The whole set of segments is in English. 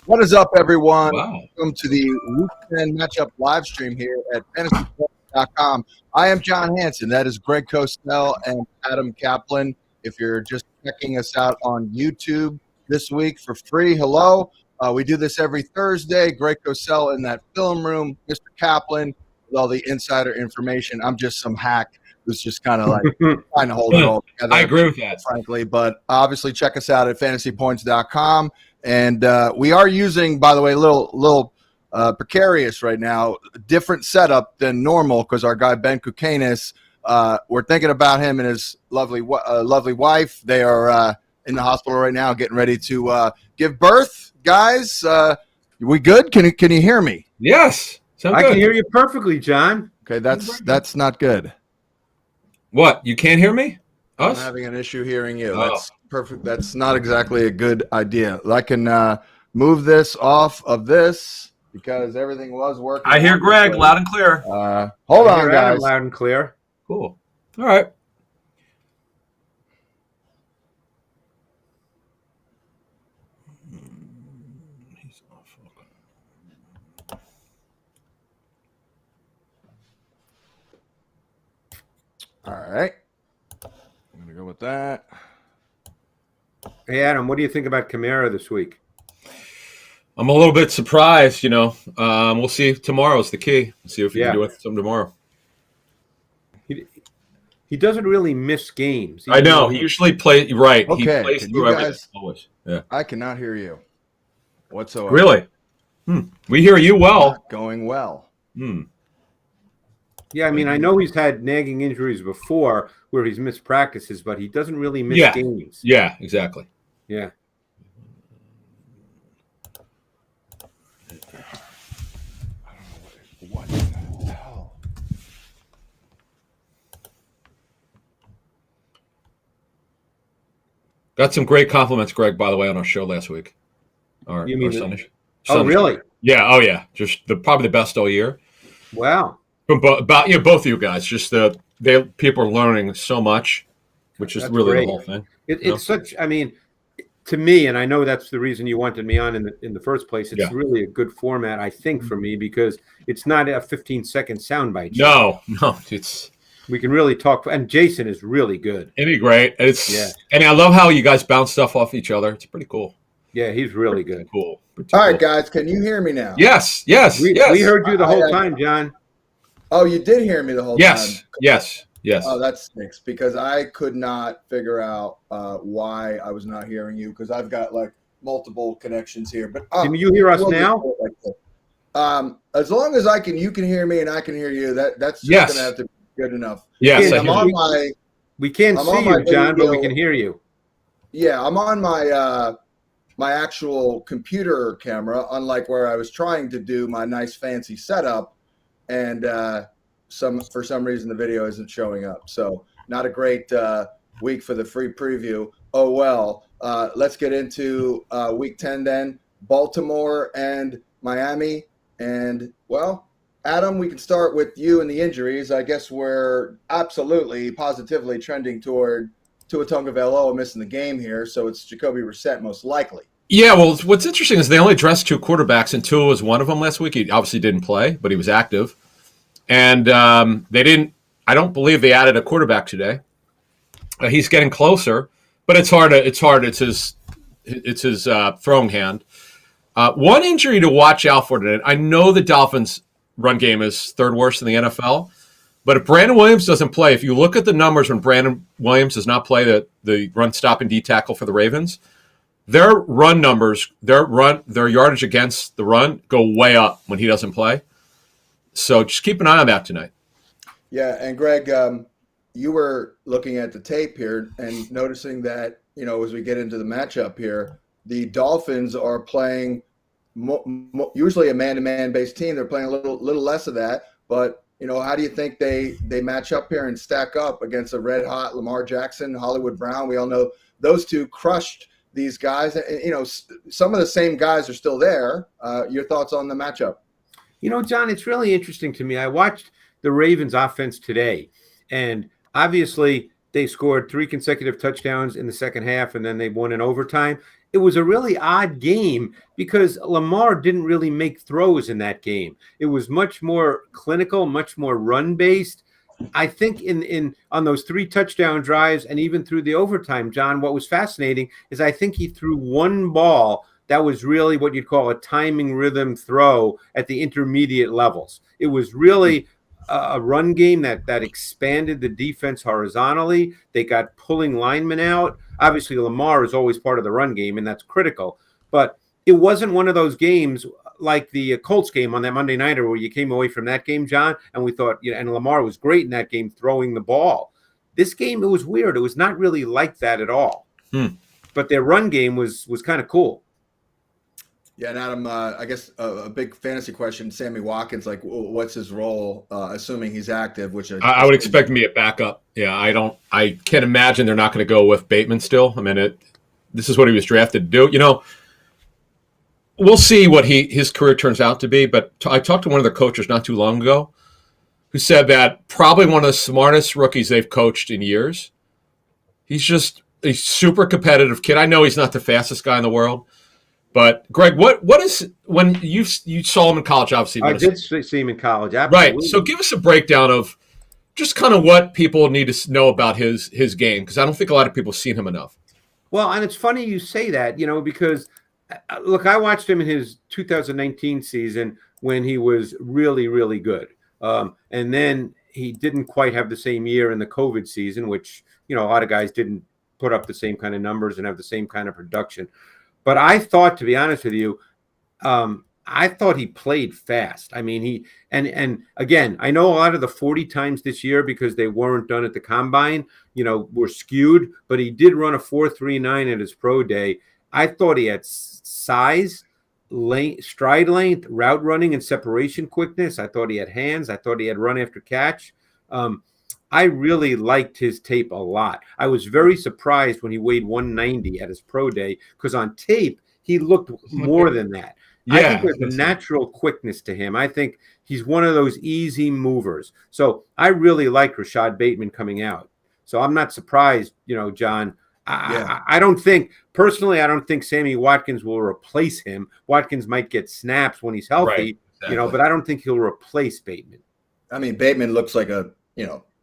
What is up, everyone? Wow. Welcome to the Week 10 matchup live stream here at fantasypoints.com. I am John Hansen. That is Greg Cosell and Adam Kaplan. If you're just checking us out on YouTube this week for free, hello. We do this every Thursday. Greg Cosell in that film room, Mr. Kaplan with all the insider information. I'm just some hack who's just kind of like trying to hold it all together. I agree with that. Frankly, but obviously check us out at fantasypoints.com. And we are using, by the way, a little precarious right now, different setup than normal because our guy Ben Kukanis, we're thinking about him and his lovely wife. They are in the hospital right now, getting ready to give birth. Guys, we good? Can you hear me? Yes, I can hear you perfectly, John. Okay, that's not good. What? You can't hear me? Us? I'm having an issue hearing you. Oh. That's perfect. That's not exactly a good idea. I can move this off of this because everything was working. I hear Greg loud and clear. Hold I on, hear guys. Adam loud and clear. Cool. All right. All right. I'm going to go with that. Hey, Adam, what do you think about Kamara this week? I'm a little bit surprised, We'll see. Tomorrow's the key. See if we can do it some tomorrow. He doesn't really miss games. I know. He usually plays right. Okay. He plays through everything. Always. Yeah. I cannot hear you whatsoever. Really? We hear you well. Not going well. Yeah, I mean, I know he's had nagging injuries before where he's missed practices, but he doesn't really miss games. Yeah, exactly. Yeah. What the hell? Got some great compliments, Greg, by the way, on our show last week. You mean Sunday. Oh, really? Yeah. Oh, yeah. Just probably the best all year. Wow. About both of you guys. Just people are learning so much, which is That's really great. the whole thing. It's such. I mean, to me, and I know that's the reason you wanted me on in the first place. It's really a good format, I think, for me because it's not a 15-second soundbite. No, we can really talk. And Jason is really good. It'd be great. And I love how you guys bounce stuff off each other. It's pretty cool. Yeah, he's really good. Cool. All right, guys, can you hear me now? Yes. We heard you the whole time, John. Oh, you did hear me the whole time? Yes. Oh, that stinks because I could not figure out why I was not hearing you because I've got like multiple connections here. But can you hear us now? As long as you can hear me and I can hear you. That's just gonna have to be good enough. Yes, we can't see you, John, but we can hear you. Yeah, I'm on my my actual computer camera, unlike where I was trying to do my nice fancy setup, and for some reason the video isn't showing up. So not a great week for the free preview. Oh well. Let's get into week 10 then. Baltimore and Miami. And well, Adam, we can start with you and the injuries. I guess we're absolutely positively trending toward Tua Tagovailoa missing the game here, so it's Jacoby Brissett most likely. Yeah, well, what's interesting is they only dressed two quarterbacks, and Tua was one of them last week. He obviously didn't play, but he was active. And they didn't – I don't believe they added a quarterback today. He's getting closer, but it's hard. It's his throwing hand. One injury to watch out for today. I know the Dolphins' run game is third worst in the NFL, but if Brandon Williams doesn't play, if you look at the numbers when Brandon Williams does not play the run stop and D tackle for the Ravens, their run numbers, their yardage against the run go way up when he doesn't play. So just keep an eye on that tonight. Yeah, and Greg, you were looking at the tape here and noticing that, as we get into the matchup here, the Dolphins are playing usually a man-to-man based team. They're playing a little less of that, but how do you think they match up here and stack up against a red-hot Lamar Jackson, Hollywood Brown? We all know those two crushed these guys. Some of the same guys are still there. Your thoughts on the matchup? John, it's really interesting to me. I watched the Ravens offense today, and obviously they scored 3 consecutive touchdowns in the second half, and then they won in overtime. it was a really odd game because Lamar didn't really make throws in that game. It was much more clinical, much more run based. I think in on those 3 touchdown drives and even through the overtime, John, what was fascinating is I think he threw one ball that was really what you'd call a timing rhythm throw at the intermediate levels. It was really a run game that expanded the defense horizontally. They got pulling linemen out. Obviously, Lamar is always part of the run game, and that's critical. But it wasn't one of those games like the Colts game on that Monday nighter where you came away from that game, John, and we thought, and Lamar was great in that game throwing the ball. This game, it was weird. It was not really like that at all. But their run game was kind of cool. Yeah, and Adam, I guess a big fantasy question: Sammy Watkins, like, what's his role? Assuming he's active, which I would expect him to be a backup. Yeah, I can't imagine they're not going to go with Bateman still. I mean, this is what he was drafted to do. We'll see what his career turns out to be. But I talked to one of their coaches not too long ago, who said that probably one of the smartest rookies they've coached in years. He's just a super competitive kid. I know he's not the fastest guy in the world. But Greg, what is when you saw him in college? Obviously, I did see him in college. Absolutely. Right. So give us a breakdown of just kind of what people need to know about his game, because I don't think a lot of people have seen him enough. Well, and it's funny you say that, because look, I watched him in his 2019 season when he was really, really good, and then he didn't quite have the same year in the COVID season, which a lot of guys didn't put up the same kind of numbers and have the same kind of production. But I thought, to be honest with you, I thought he played fast. I mean, and again, I know a lot of the 40 times this year, because they weren't done at the combine, were skewed, but he did run a 4.39 at his pro day. I thought he had size, length, stride length, route running, and separation quickness. I thought he had hands. I thought he had run after catch. I really liked his tape a lot. I was very surprised when he weighed 190 at his pro day, because on tape, he looked more than that. Yeah, I think there's a natural quickness to him. I think he's one of those easy movers. So I really like Rashad Bateman coming out. So I'm not surprised, John. I don't think Sammy Watkins will replace him. Watkins might get snaps when he's healthy, right, exactly. But I don't think he'll replace Bateman. I mean, Bateman looks like a,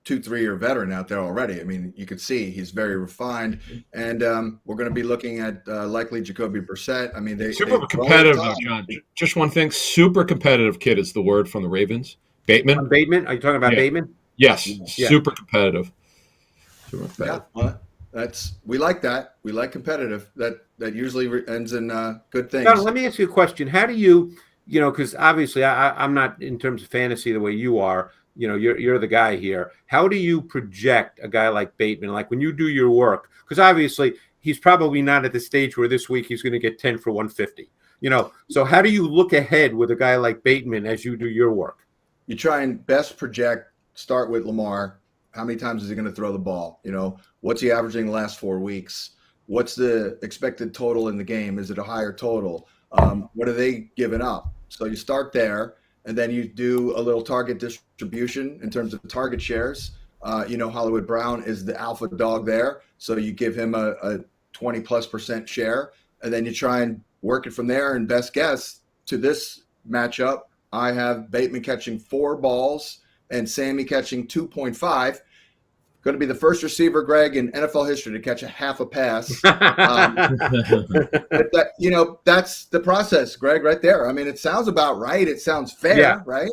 2-3 year veteran out there already. I mean, you could see he's very refined, and we're going to be looking at likely Jacoby Brissett. I mean, super competitive, John. Just one thing, super competitive kid is the word from the Ravens. Bateman. Bateman? Are you talking about Bateman? Yes, yeah. Super competitive. Super competitive. Yeah, well, we like that. We like competitive. That usually ends in good things. John, let me ask you a question. How do you, because obviously I'm not in terms of fantasy the way you are. You're the guy here. How do you project a guy like Bateman? Like when you do your work, because obviously he's probably not at the stage where this week he's going to get 10 for 150. So how do you look ahead with a guy like Bateman as you do your work? You try and best project. Start with Lamar. How many times is he going to throw the ball? What's he averaging the last 4 weeks? What's the expected total in the game? Is it a higher total? What are they giving up? So you start there. And then you do a little target distribution in terms of target shares. Hollywood Brown is the alpha dog there. So you give him a 20+% share. And then you try and work it from there. And best guess to this matchup, I have Bateman catching 4 balls and Sammy catching 2.5. Going to be the first receiver, Greg, in NFL history to catch a half a pass. That's the process, Greg, right there. I mean, it sounds about right. It sounds fair, right?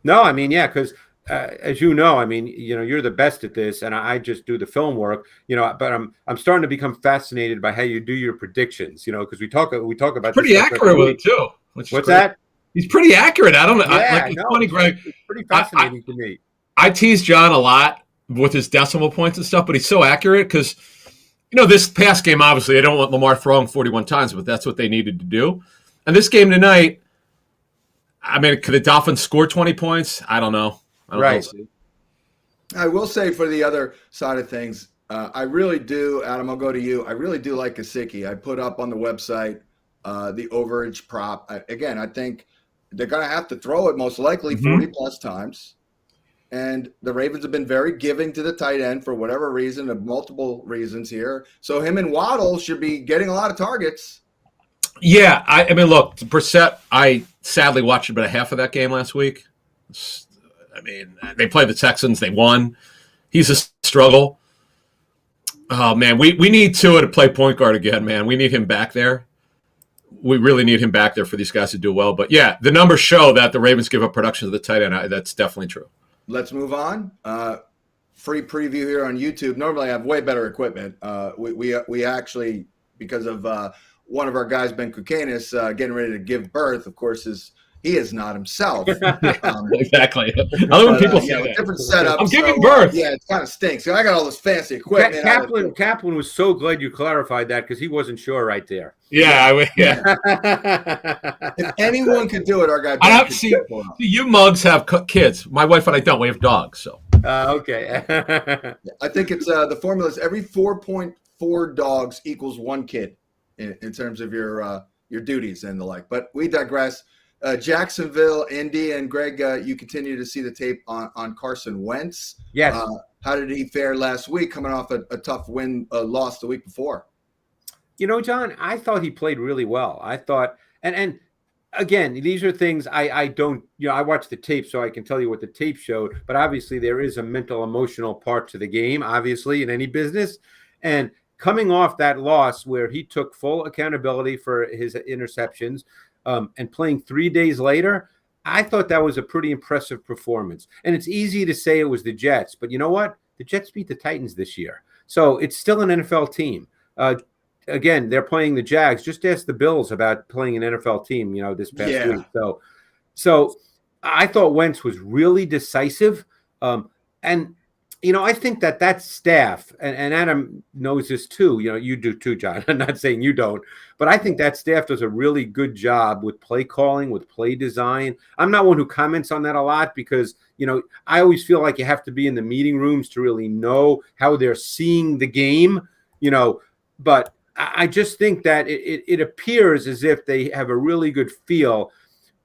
No, I mean, yeah, because as you know, I mean, you're the best at this, and I just do the film work, but I'm starting to become fascinated by how you do your predictions, because we talk about pretty accurate with it too. What's that? He's pretty accurate. I don't know. Yeah, it's funny, Greg. It's pretty fascinating to me. I tease John a lot with his decimal points and stuff, but he's so accurate because, this past game, obviously, I don't want Lamar throwing 41 times, but that's what they needed to do. And this game tonight, I mean, could the Dolphins score 20 points? I don't know. Right. I will say for the other side of things, I really do, Adam, I'll go to you. I really do like Gesicki. I put up on the website the overage prop. I think they're going to have to throw it most likely 40-plus times. And the Ravens have been very giving to the tight end for whatever reason, of multiple reasons here. So him and Waddle should be getting a lot of targets. Yeah, I mean, look, Brissett, I sadly watched about a half of that game last week. I mean, they played the Texans. They won. He's a struggle. Oh, man, we need Tua to play point guard again, man. We need him back there. We really need him back there for these guys to do well. But, yeah, the numbers show that the Ravens give up production to the tight end. That's definitely true. Let's move on. Free preview here on YouTube. Normally I have way better equipment. We actually, because of one of our guys, Ben Kukanis, getting ready to give birth, of course, he is not himself. Exactly. I love when people say that. Different setup. I'm giving birth. Yeah, it kind of stinks. I got all this fancy equipment. Kaplan was so glad you clarified that because he wasn't sure right there. Yeah. If anyone could do it, our guy. I have seen you mugs have kids. My wife and I don't. We have dogs. So okay. I think it's the formula is every 4.4 dogs equals one kid in terms of your duties and the like. But we digress. Jacksonville, Indy, and Greg, you continue to see the tape on Carson Wentz. Yes. How did he fare last week, coming off a tough loss the week before? You know, John, I thought he played really well. I thought, and again, these are things I don't, I watched the tape, so I can tell you what the tape showed. But obviously, there is a mental, emotional part to the game, obviously, in any business. And coming off that loss where he took full accountability for his interceptions, and playing 3 days later, I thought that was a pretty impressive performance. And it's easy to say it was the Jets, but you know what? The Jets beat the Titans this year. So it's still an NFL team. Again, they're playing the Jags. Just ask the Bills about playing an NFL team, this past week. So I thought Wentz was really decisive. And I think that staff, and Adam knows this too, you do too, John. I'm not saying you don't, but I think that staff does a really good job with play calling, with play design. I'm not one who comments on that a lot because, I always feel like you have to be in the meeting rooms to really know how they're seeing the game, but I just think that it appears as if they have a really good feel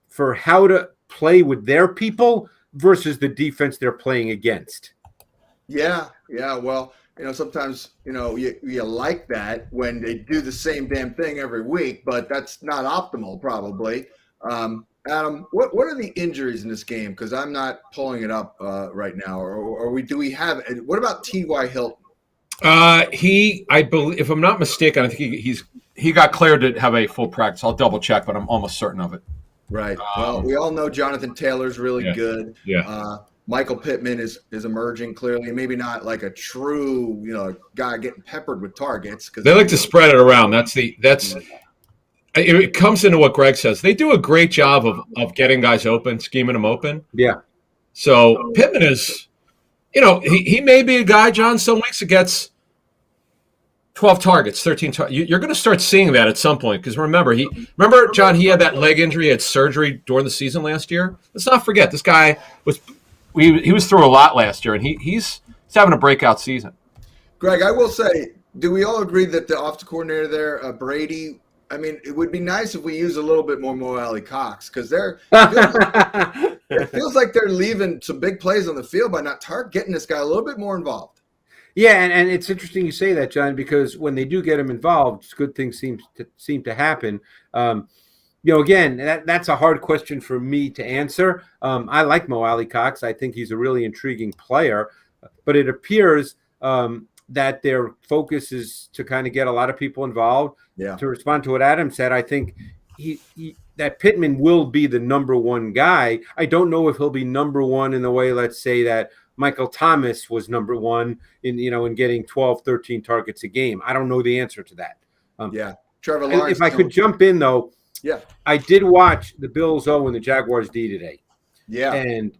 for how to play with their people versus the defense they're playing against. Yeah. Well, sometimes, you like that when they do the same damn thing every week, but that's not optimal probably. Adam, what are the injuries in this game? Because I'm not pulling it up right now. Or do we have – what about T.Y. Hilton? I believe, if I'm not mistaken, I think he got cleared to have a full practice. I'll double check, but I'm almost certain of it. Right. Well, we all know Jonathan Taylor's really good. Yeah. Michael Pittman is emerging clearly, maybe not like a true, guy getting peppered with targets. They like to spread it around. It comes into what Greg says. They do a great job of getting guys open, scheming them open. Yeah. So Pittman is, he may be a guy, John, some weeks that gets 12 targets, 13 targets. You're going to start seeing that at some point because remember, John, he had that leg injury, he had surgery during the season last year. Let's not forget, this guy was through a lot last year, and he's having a breakout season. Greg, I will say, do we all agree that the offensive coordinator there, Brady, I mean, it would be nice if we use a little bit more Mo Alley Cox because it feels like they're leaving some big plays on the field by not getting this guy a little bit more involved. Yeah, and it's interesting you say that, John, because when they do get him involved, good things seem to happen. Again, that's a hard question for me to answer. I like Mo Alley Cox. I think he's a really intriguing player, but it appears that their focus is to kind of get a lot of people involved. Yeah. To respond to what Adam said, I think that Pittman will be the number one guy. I don't know if he'll be number one in the way, let's say, that Michael Thomas was number one in getting 12, 13 targets a game. I don't know the answer to that. Trevor Lawrence. If I could jump in, though, I did watch the Bills and the Jaguars D today. Yeah. And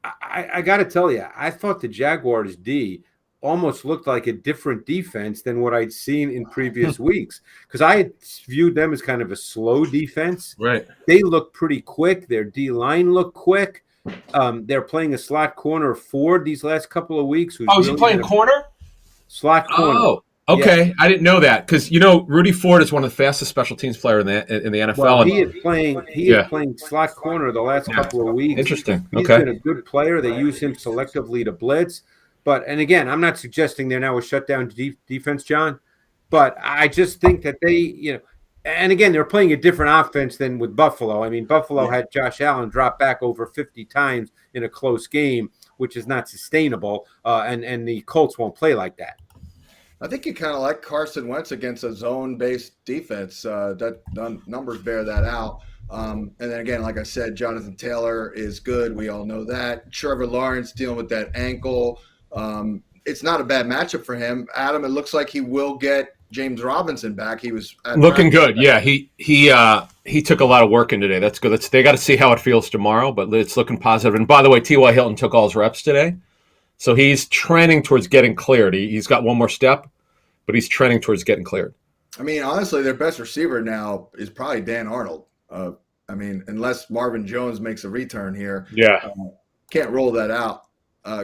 I got to tell you, I thought the Jaguars D almost looked like a different defense than what I'd seen in previous weeks because I had viewed them as kind of a slow defense. Right. They look pretty quick. Their D-line looked quick. They're playing a slot corner Ford these last couple of weeks. Is he playing corner? Slot corner. Okay, I didn't know that because Rudy Ford is one of the fastest special teams player in the NFL. Well, he is playing slot corner the last couple of weeks. Interesting. He's been a good player. They use him selectively to blitz. And again, I'm not suggesting they're now a shutdown defense, John, but I just think that they, and again, they're playing a different offense than with Buffalo. I mean, Buffalo had Josh Allen drop back over 50 times in a close game, which is not sustainable, and the Colts won't play like that. I think you kind of like Carson Wentz against a zone-based defense. That numbers bear that out. And then again, like I said, Jonathan Taylor is good. We all know that. Trevor Lawrence dealing with that ankle. It's not a bad matchup for him. Adam, it looks like he will get James Robinson back. He was looking good. Yeah, he took a lot of work in today. That's good. They got to see how it feels tomorrow, but it's looking positive. And by the way, T.Y. Hilton took all his reps today. So he's trending towards getting cleared. He's got one more step, but he's trending towards getting cleared. I mean, honestly, their best receiver now is probably Dan Arnold. I mean, unless Marvin Jones makes a return here. Yeah. Can't roll that out.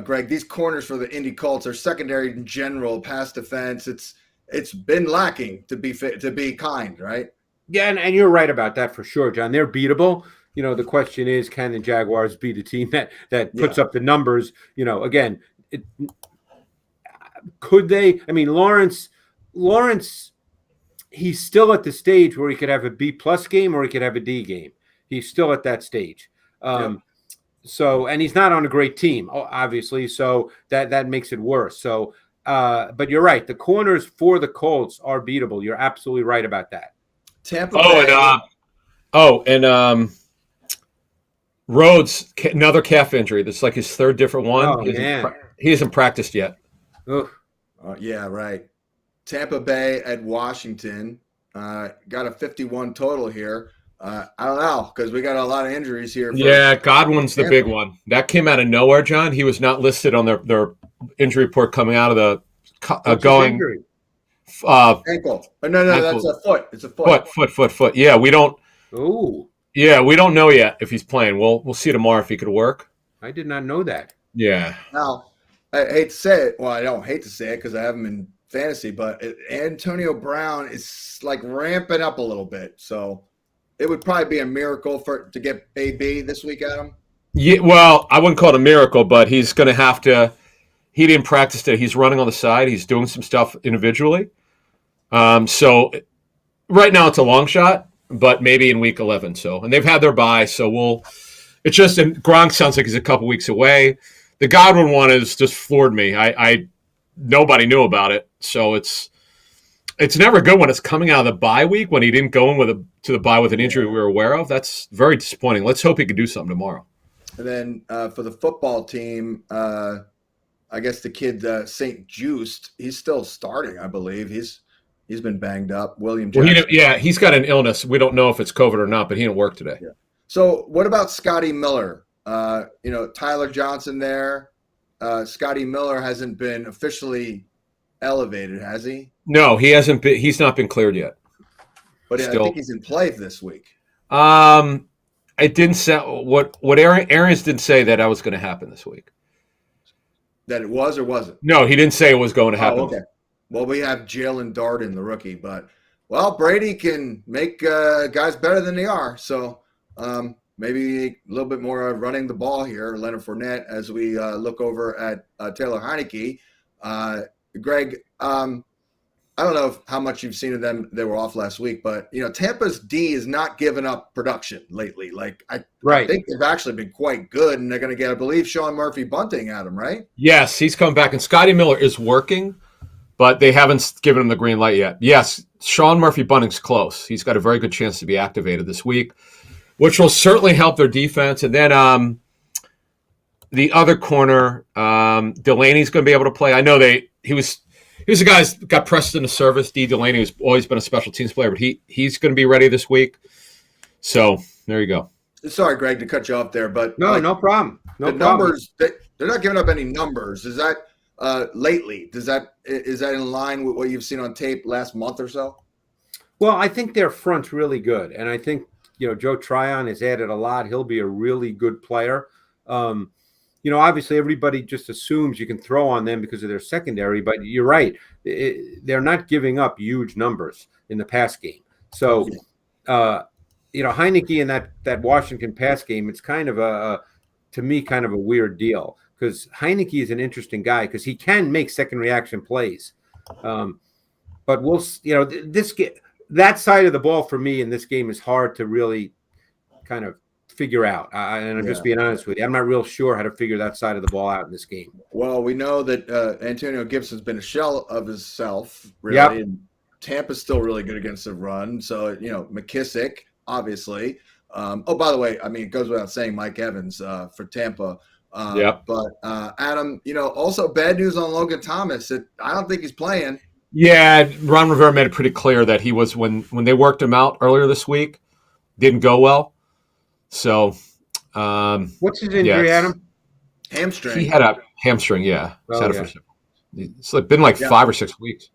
Greg, these corners for the Indy Colts are secondary in general, pass defense. It's been lacking, to be kind, right? Yeah, and you're right about that for sure, John. They're beatable. The question is, can the Jaguars beat a team that puts up the numbers? Again, could they? I mean, Lawrence, he's still at the stage where he could have a B+ game or he could have a D game. He's still at that stage. So, and he's not on a great team, obviously. So that makes it worse. So, but you're right. The corners for the Colts are beatable. You're absolutely right about that. Tampa Bay. And Rhodes, another calf injury. That's like his third different one. Oh, man. He hasn't practiced yet. Yeah, right. Tampa Bay at Washington. Got a 51 total here. I don't know because we got a lot of injuries here. Yeah, Godwin's the big one. That came out of nowhere, John. He was not listed on their injury report coming out of the going. Ankle. No, ankle. That's a foot. It's a foot. Foot. Yeah, we don't. Oh. Yeah, we don't know yet if he's playing. We'll see tomorrow if he could work. I did not know that. Yeah. Now, I hate to say it. Well, I don't hate to say it because I have him in fantasy, but Antonio Brown is like ramping up a little bit. So it would probably be a miracle to get AB this week, Adam. Yeah, well, I wouldn't call it a miracle, but he's going to have to. He didn't practice today. He's running on the side. He's doing some stuff individually. So right now it's a long shot, but maybe in week 11. And they've had their bye. So it's just, and Gronk sounds like he's a couple weeks away. The Godwin one has just floored me. Nobody knew about it. So it's never good when it's coming out of the bye week when he didn't go in to the bye with an injury we were aware of. That's very disappointing. Let's hope he can do something tomorrow. And then for the football team, I guess the kid St. Juiced, he's still starting, I believe. He's been banged up. William Jackson. Well, he's got an illness. We don't know if it's COVID or not, but he didn't work today. Yeah. So what about Scotty Miller? Tyler Johnson there. Scotty Miller hasn't been officially elevated, has he? No, he hasn't been. He's not been cleared yet. But I think he's in play this week. It didn't say what Arians didn't say that was going to happen this week. That it was or wasn't? No, he didn't say it was going to happen. Oh, okay. Well, we have Jalen Darden, the rookie, but Brady can make guys better than they are. So maybe a little bit more running the ball here, Leonard Fournette, as we look over at Taylor Heineke. Greg, I don't know how much you've seen of them. They were off last week, but Tampa's D is not giving up production lately. I think they've actually been quite good, and they're going to get, I believe, Sean Murphy Bunting at him, right? Yes, he's coming back, and Scotty Miller is working, but they haven't given him the green light yet. Yes, Sean Murphy Bunting's close. He's got a very good chance to be activated this week, which will certainly help their defense. And then the other corner, Delaney's going to be able to play. I know he was a guy who got pressed into service. Delaney, who's always been a special teams player, but he's going to be ready this week. So there you go. Sorry, Greg, to cut you off there, but no problem. Numbers, they're not giving up any numbers. Is that lately? Is that in line with what you've seen on tape last month or so? Well, I think their front's really good, and I think Joe Tryon has added a lot. He'll be a really good player. obviously everybody just assumes you can throw on them because of their secondary, but you're right. They're not giving up huge numbers in the pass game. So, Heineke in that Washington pass game, it's kind of to me, kind of a weird deal because Heineke is an interesting guy because he can make second reaction plays. But that side of the ball for me in this game is hard to really kind of figure out. And I'm just being honest with you. I'm not real sure how to figure that side of the ball out in this game. Well, we know that Antonio Gibson's been a shell of himself, really. Yep. And Tampa's still really good against the run. So, McKissick, obviously. By the way, it goes without saying Mike Evans for Tampa. But, Adam, also bad news on Logan Thomas. I don't think he's playing. Yeah, Ron Rivera made it pretty clear that he was, when they worked him out earlier this week, didn't go well. So, what's his injury, Adam? Hamstring. He had a hamstring. Yeah, it's been 5 or 6 weeks.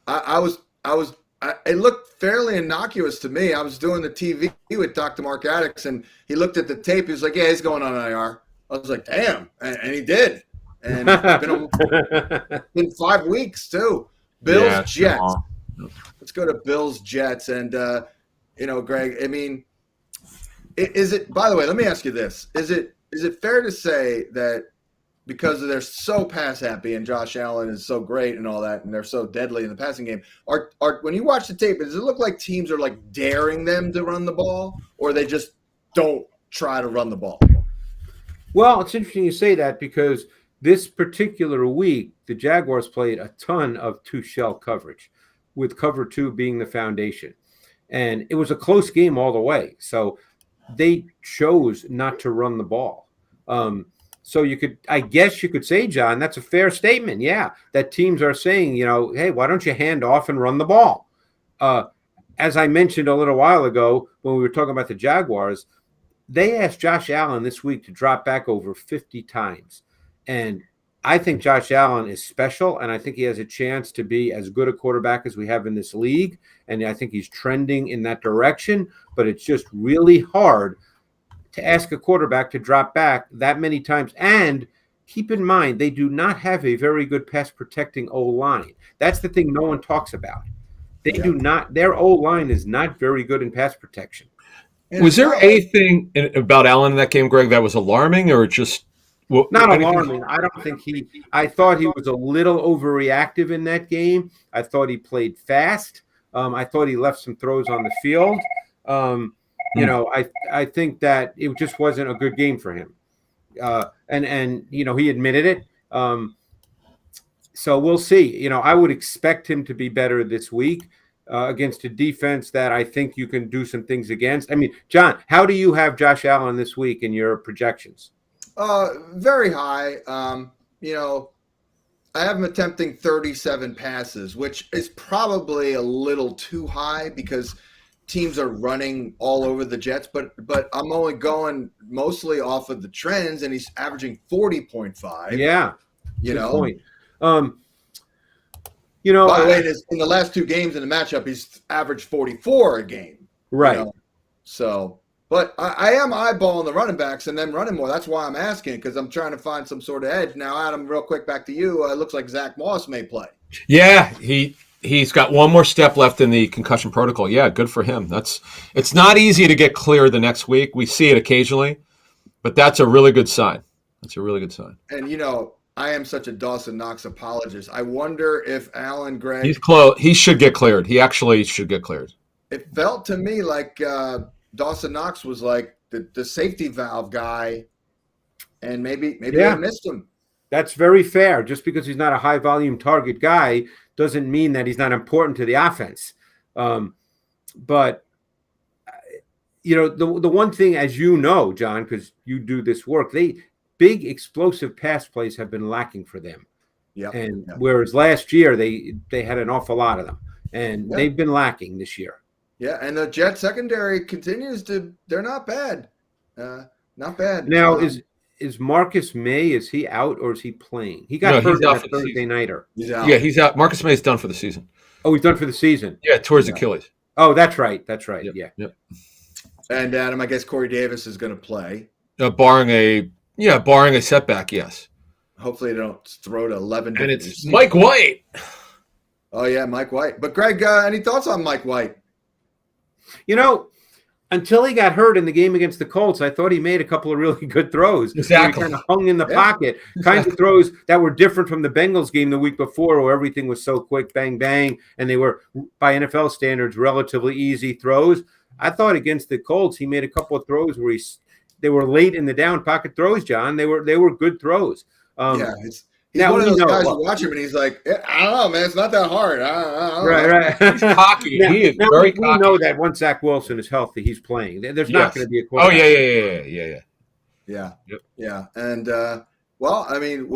It looked fairly innocuous to me. I was doing the TV with Dr. Mark Addix, and he looked at the tape. He was like, "Yeah, he's going on IR." I was like, "Damn," and he did. And it's been 5 weeks too. Bills Jets. Let's go to Bills Jets, and Greg. Is it? By the way, let me ask you this: Is it fair to say that because they're so pass happy and Josh Allen is so great and all that, and they're so deadly in the passing game, are when you watch the tape, does it look like teams are daring them to run the ball, or they just don't try to run the ball? Well, it's interesting you say that because this particular week, the Jaguars played a ton of two-shell coverage, with cover 2 being the foundation. And it was a close game all the way. So they chose not to run the ball. So I guess you could say, John, that's a fair statement. Yeah, that teams are saying, hey, why don't you hand off and run the ball? As I mentioned a little while ago when we were talking about the Jaguars, they asked Josh Allen this week to drop back over 50 times. And I think Josh Allen is special, and I think he has a chance to be as good a quarterback as we have in this league. And I think he's trending in that direction, but it's just really hard to ask a quarterback to drop back that many times. And keep in mind, they do not have a very good pass protecting O-line. That's the thing no one talks about. They do not. Their O-line is not very good in pass protection. Was there anything about Allen in that game, Greg, that was alarming or just not alarming? I don't think I thought he was a little overreactive in that game. I thought he played fast. I thought he left some throws on the field. I think that it just wasn't a good game for him. And he admitted it. So we'll see. I would expect him to be better this week against a defense that I think you can do some things against. John, how do you have Josh Allen this week in your projections? Very high. I have him attempting 37 passes, which is probably a little too high because teams are running all over the Jets, but I'm only going mostly off of the trends, and he's averaging 40.5. Yeah. Good point. By the way, in the last 2 games in the matchup, he's averaged 44 a game. Right. So, but I am eyeballing the running backs and then running more. That's why I'm asking, because I'm trying to find some sort of edge. Now, Adam, real quick, back to you. It looks like Zach Moss may play. Yeah, he's got one more step left in the concussion protocol. Yeah, good for him. It's not easy to get clear the next week. We see it occasionally, but that's a really good sign. That's a really good sign. And, I am such a Dawson Knox apologist. I wonder if Alan Gregg... He's close. He should get cleared. He actually should get cleared. It felt to me like Dawson Knox was like the safety valve guy, and maybe I missed him. That's very fair. Just because he's not a high-volume target guy doesn't mean that he's not important to the offense. But, the one thing, as you know, John, because you do this work, big explosive pass plays have been lacking for them. Yeah. Whereas last year they had an awful lot of them, and they've been lacking this year. Yeah, and the Jets secondary continues to – they're not bad. Not bad. Now, is Marcus May, is he out or is he playing? He got hurt on a Thursday nighter. He's out. Yeah, he's out. Marcus May is done for the season. Oh, he's done for the season? Yeah, towards Achilles. Oh, that's right. That's right. Yep. Yeah. Yep. And, Adam, I guess Corey Davis is going to play. Barring a Yeah, barring a setback, yes. Hopefully, they don't throw to 11 And different it's receivers. Mike White. Oh yeah, Mike White. But Greg, any thoughts on Mike White? Until he got hurt in the game against the Colts, I thought he made a couple of really good throws. Exactly. He kind of hung in the Yeah. pocket, kinds of throws that were different from the Bengals game the week before, where everything was so quick, bang, bang, and they were, by NFL standards, relatively easy throws. I thought against the Colts, he made a couple of throws where they were late in the down pocket throws, John. They were good throws. Yeah, he's one of those guys who watch him and he's like, I don't know, man, it's not that hard. I don't know. Right. He's cocky. He is very cocky. We know that once Zach Wilson is healthy, he's playing. There's not going to be a quarterback. Yeah. Yeah. And well, I mean,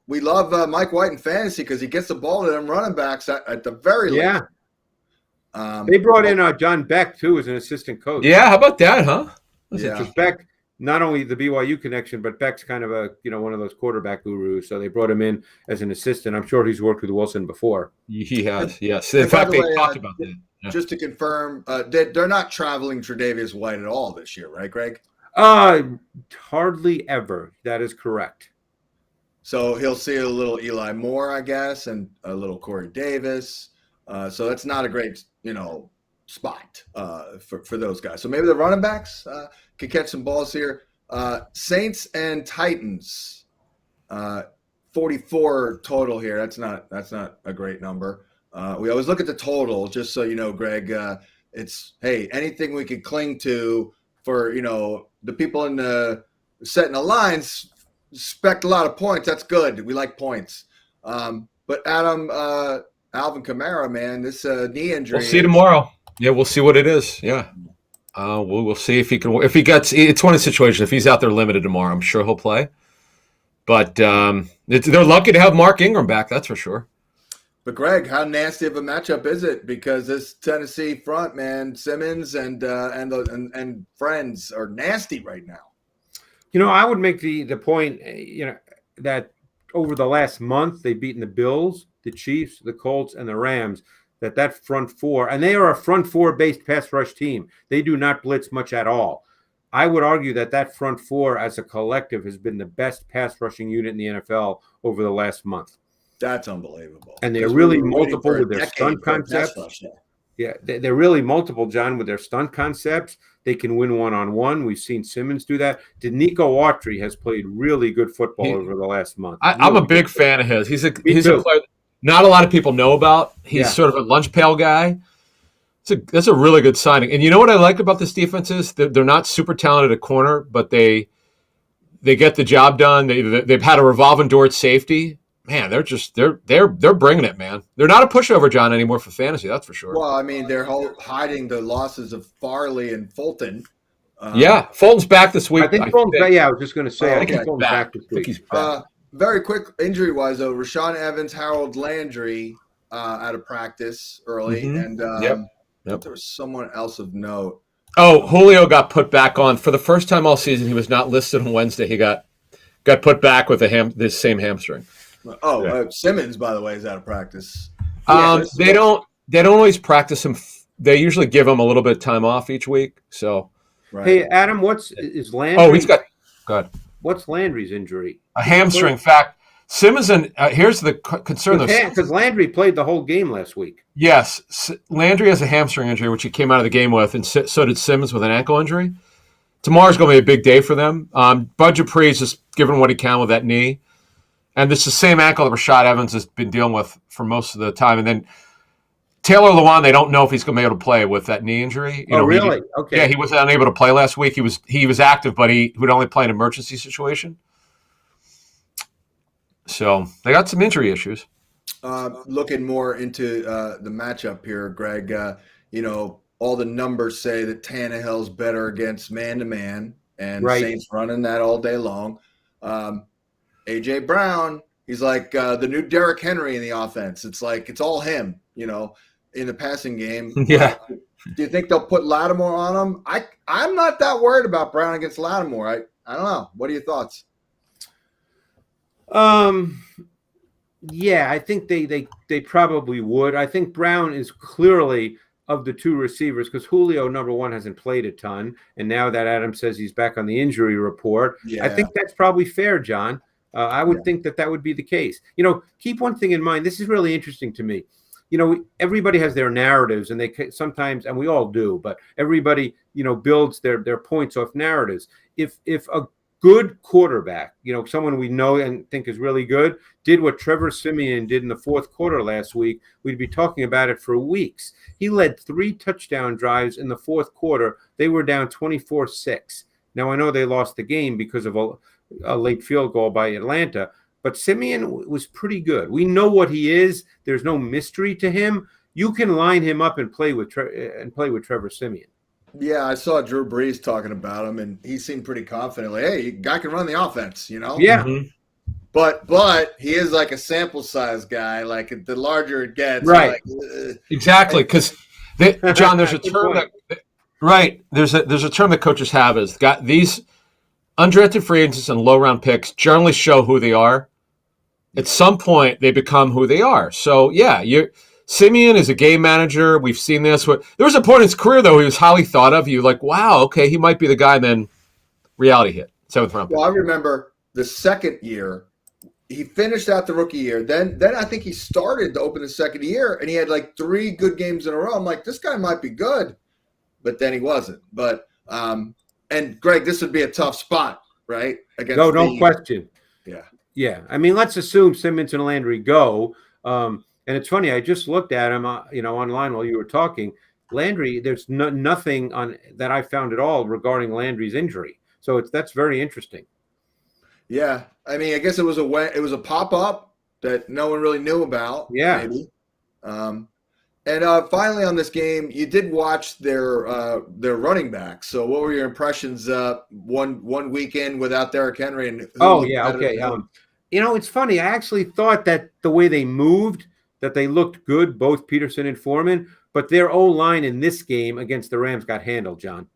we love Mike White in fantasy because he gets the ball to them running backs at the very least. They brought in John Beck too as an assistant coach. Yeah, how about that, huh? Because Beck, not only the BYU connection, but Beck's kind of one of those quarterback gurus. So they brought him in as an assistant. I'm sure he's worked with Wilson before. He has, yes. In fact, they talked about that. Yeah. Just to confirm, they're not traveling Tre'Davious White at all this year, right, Greg? Hardly ever. That is correct. So he'll see a little Eli Moore, I guess, and a little Corey Davis. So that's not a great, spot for those guys. So maybe the running backs could catch some balls here. Saints and Titans, 44 total here. That's not a great number. We always look at the total, just so you know, Greg. It's anything we could cling to for the people in the setting the lines expect a lot of points. That's good. We like points. But Adam, Alvin Kamara, man, this knee injury. We'll see tomorrow. Yeah, we'll see what it is. Yeah. We'll see if he can. If he gets, it's one of the situations. If he's out there limited tomorrow, I'm sure he'll play. But they're lucky to have Mark Ingram back. That's for sure. But Greg, how nasty of a matchup is it? Because this Tennessee front, man, Simmons and friends are nasty right now. I would make the point, that over the last month they've beaten the Bills, the Chiefs, the Colts, and the Rams. That front four, and they are a front four based pass rush team. They do not blitz much at all. I would argue that front four as a collective has been the best pass rushing unit in the NFL over the last month. That's unbelievable. And they're really multiple with their stunt concepts. Yeah, they're really multiple, John, with their stunt concepts. They can win one-on-one. We've seen Simmons do that. Denico Autry has played really good football over the last month. I'm a big fan of his. He's a player not a lot of people know about. He's sort of a lunch pail guy. That's a really good signing. And you know what I like about this defense is they're not super talented at corner, but they get the job done. They've had a revolving door at safety. Man, they're bringing it, man. They're not a pushover, John, anymore for fantasy. That's for sure. Well, I mean, they're hiding the losses of Farley and Fulton. Fulton's back this week. I think Fulton's back. Yeah, I was just going to say, I think Fulton's back this week. He's back. Very quick injury-wise, though, Rashawn Evans, Harold Landry out of practice early, and there was someone else of note. Oh, Julio got put back on for the first time all season. He was not listed on Wednesday. He got put back with this same hamstring. Simmons, by the way, is out of practice. They don't always practice him. They usually give him a little bit of time off each week. So, right. Hey, Adam, is Landry? Oh, he's got. Go ahead. What's Landry's injury? A hamstring. In fact, Simmons and here's the concern though. Because Landry played the whole game last week. Yes, Landry has a hamstring injury, which he came out of the game with, and so did Simmons with an ankle injury. Tomorrow's going to be a big day for them. Bud Dupree is just giving what he can with that knee, and this is the same ankle that Rashad Evans has been dealing with for most of the time. And then Taylor Lewan, they don't know if he's going to be able to play with that knee injury. Really? Okay. Yeah, he was unable to play last week. He was active, but he would only play in an emergency situation. So they got some injury issues. Looking more into the matchup here, Greg, all the numbers say that Tannehill's better against man-to-man, and Saints running that all day long. A.J. Brown, he's like the new Derrick Henry in the offense. It's like it's all him, in the passing game. Yeah. Do you think they'll put Lattimore on him? I'm not that worried about Brown against Lattimore. I don't know. What are your thoughts? Yeah, I think they probably would. I think Brown is clearly of the two receivers, because Julio, number one, hasn't played a ton, and now that Adam says he's back on the injury report, I think that's probably fair, John. I would think that would be the case. Keep one thing in mind. This is really interesting to me. Everybody has their narratives, and they sometimes, and we all do, but everybody, builds their points off narratives. If a good quarterback, someone we know and think is really good, did what Trevor Siemian did in the fourth quarter last week, we'd be talking about it for weeks. He led 3 touchdown drives in the fourth quarter. They were down 24-6. Now, I know they lost the game because of a late field goal by Atlanta, but Siemian was pretty good. We know what he is. There's no mystery to him. You can line him up and play with Trevor Siemian. Yeah, I saw Drew Brees talking about him, and he seemed pretty confident. Like, hey, guy can run the offense, Yeah. Mm-hmm. But he is like a sample size guy. Like the larger it gets, right? Exactly, because John, there's a term there's a term that coaches have is got these undrafted free agents and low round picks generally show who they are. At some point, they become who they are. So Siemian is a game manager. We've seen this. There was a point in his career, though, he was highly thought of. You like, wow, okay, he might be the guy. And then reality hit. 7th round pick. Well, I remember the second year, he finished out the rookie year. Then I think he started to open the second year, and he had like 3 good games in a row. I'm like, this guy might be good, but then he wasn't. But and Greg, this would be a tough spot, right? Against no question. Yeah. I mean, let's assume Simmons and Landry go. And it's funny, I just looked at him, online while you were talking. Landry, there's nothing on that I found at all regarding Landry's injury. So that's very interesting. Yeah, I mean, I guess it was a pop up that no one really knew about. Yeah. Maybe. And finally, on this game, you did watch their running backs. So, what were your impressions? One weekend without Derrick Henry, and okay. It's funny. I actually thought that the way they moved, that they looked good, both Peterson and Foreman, but their O-line in this game against the Rams got handled, John.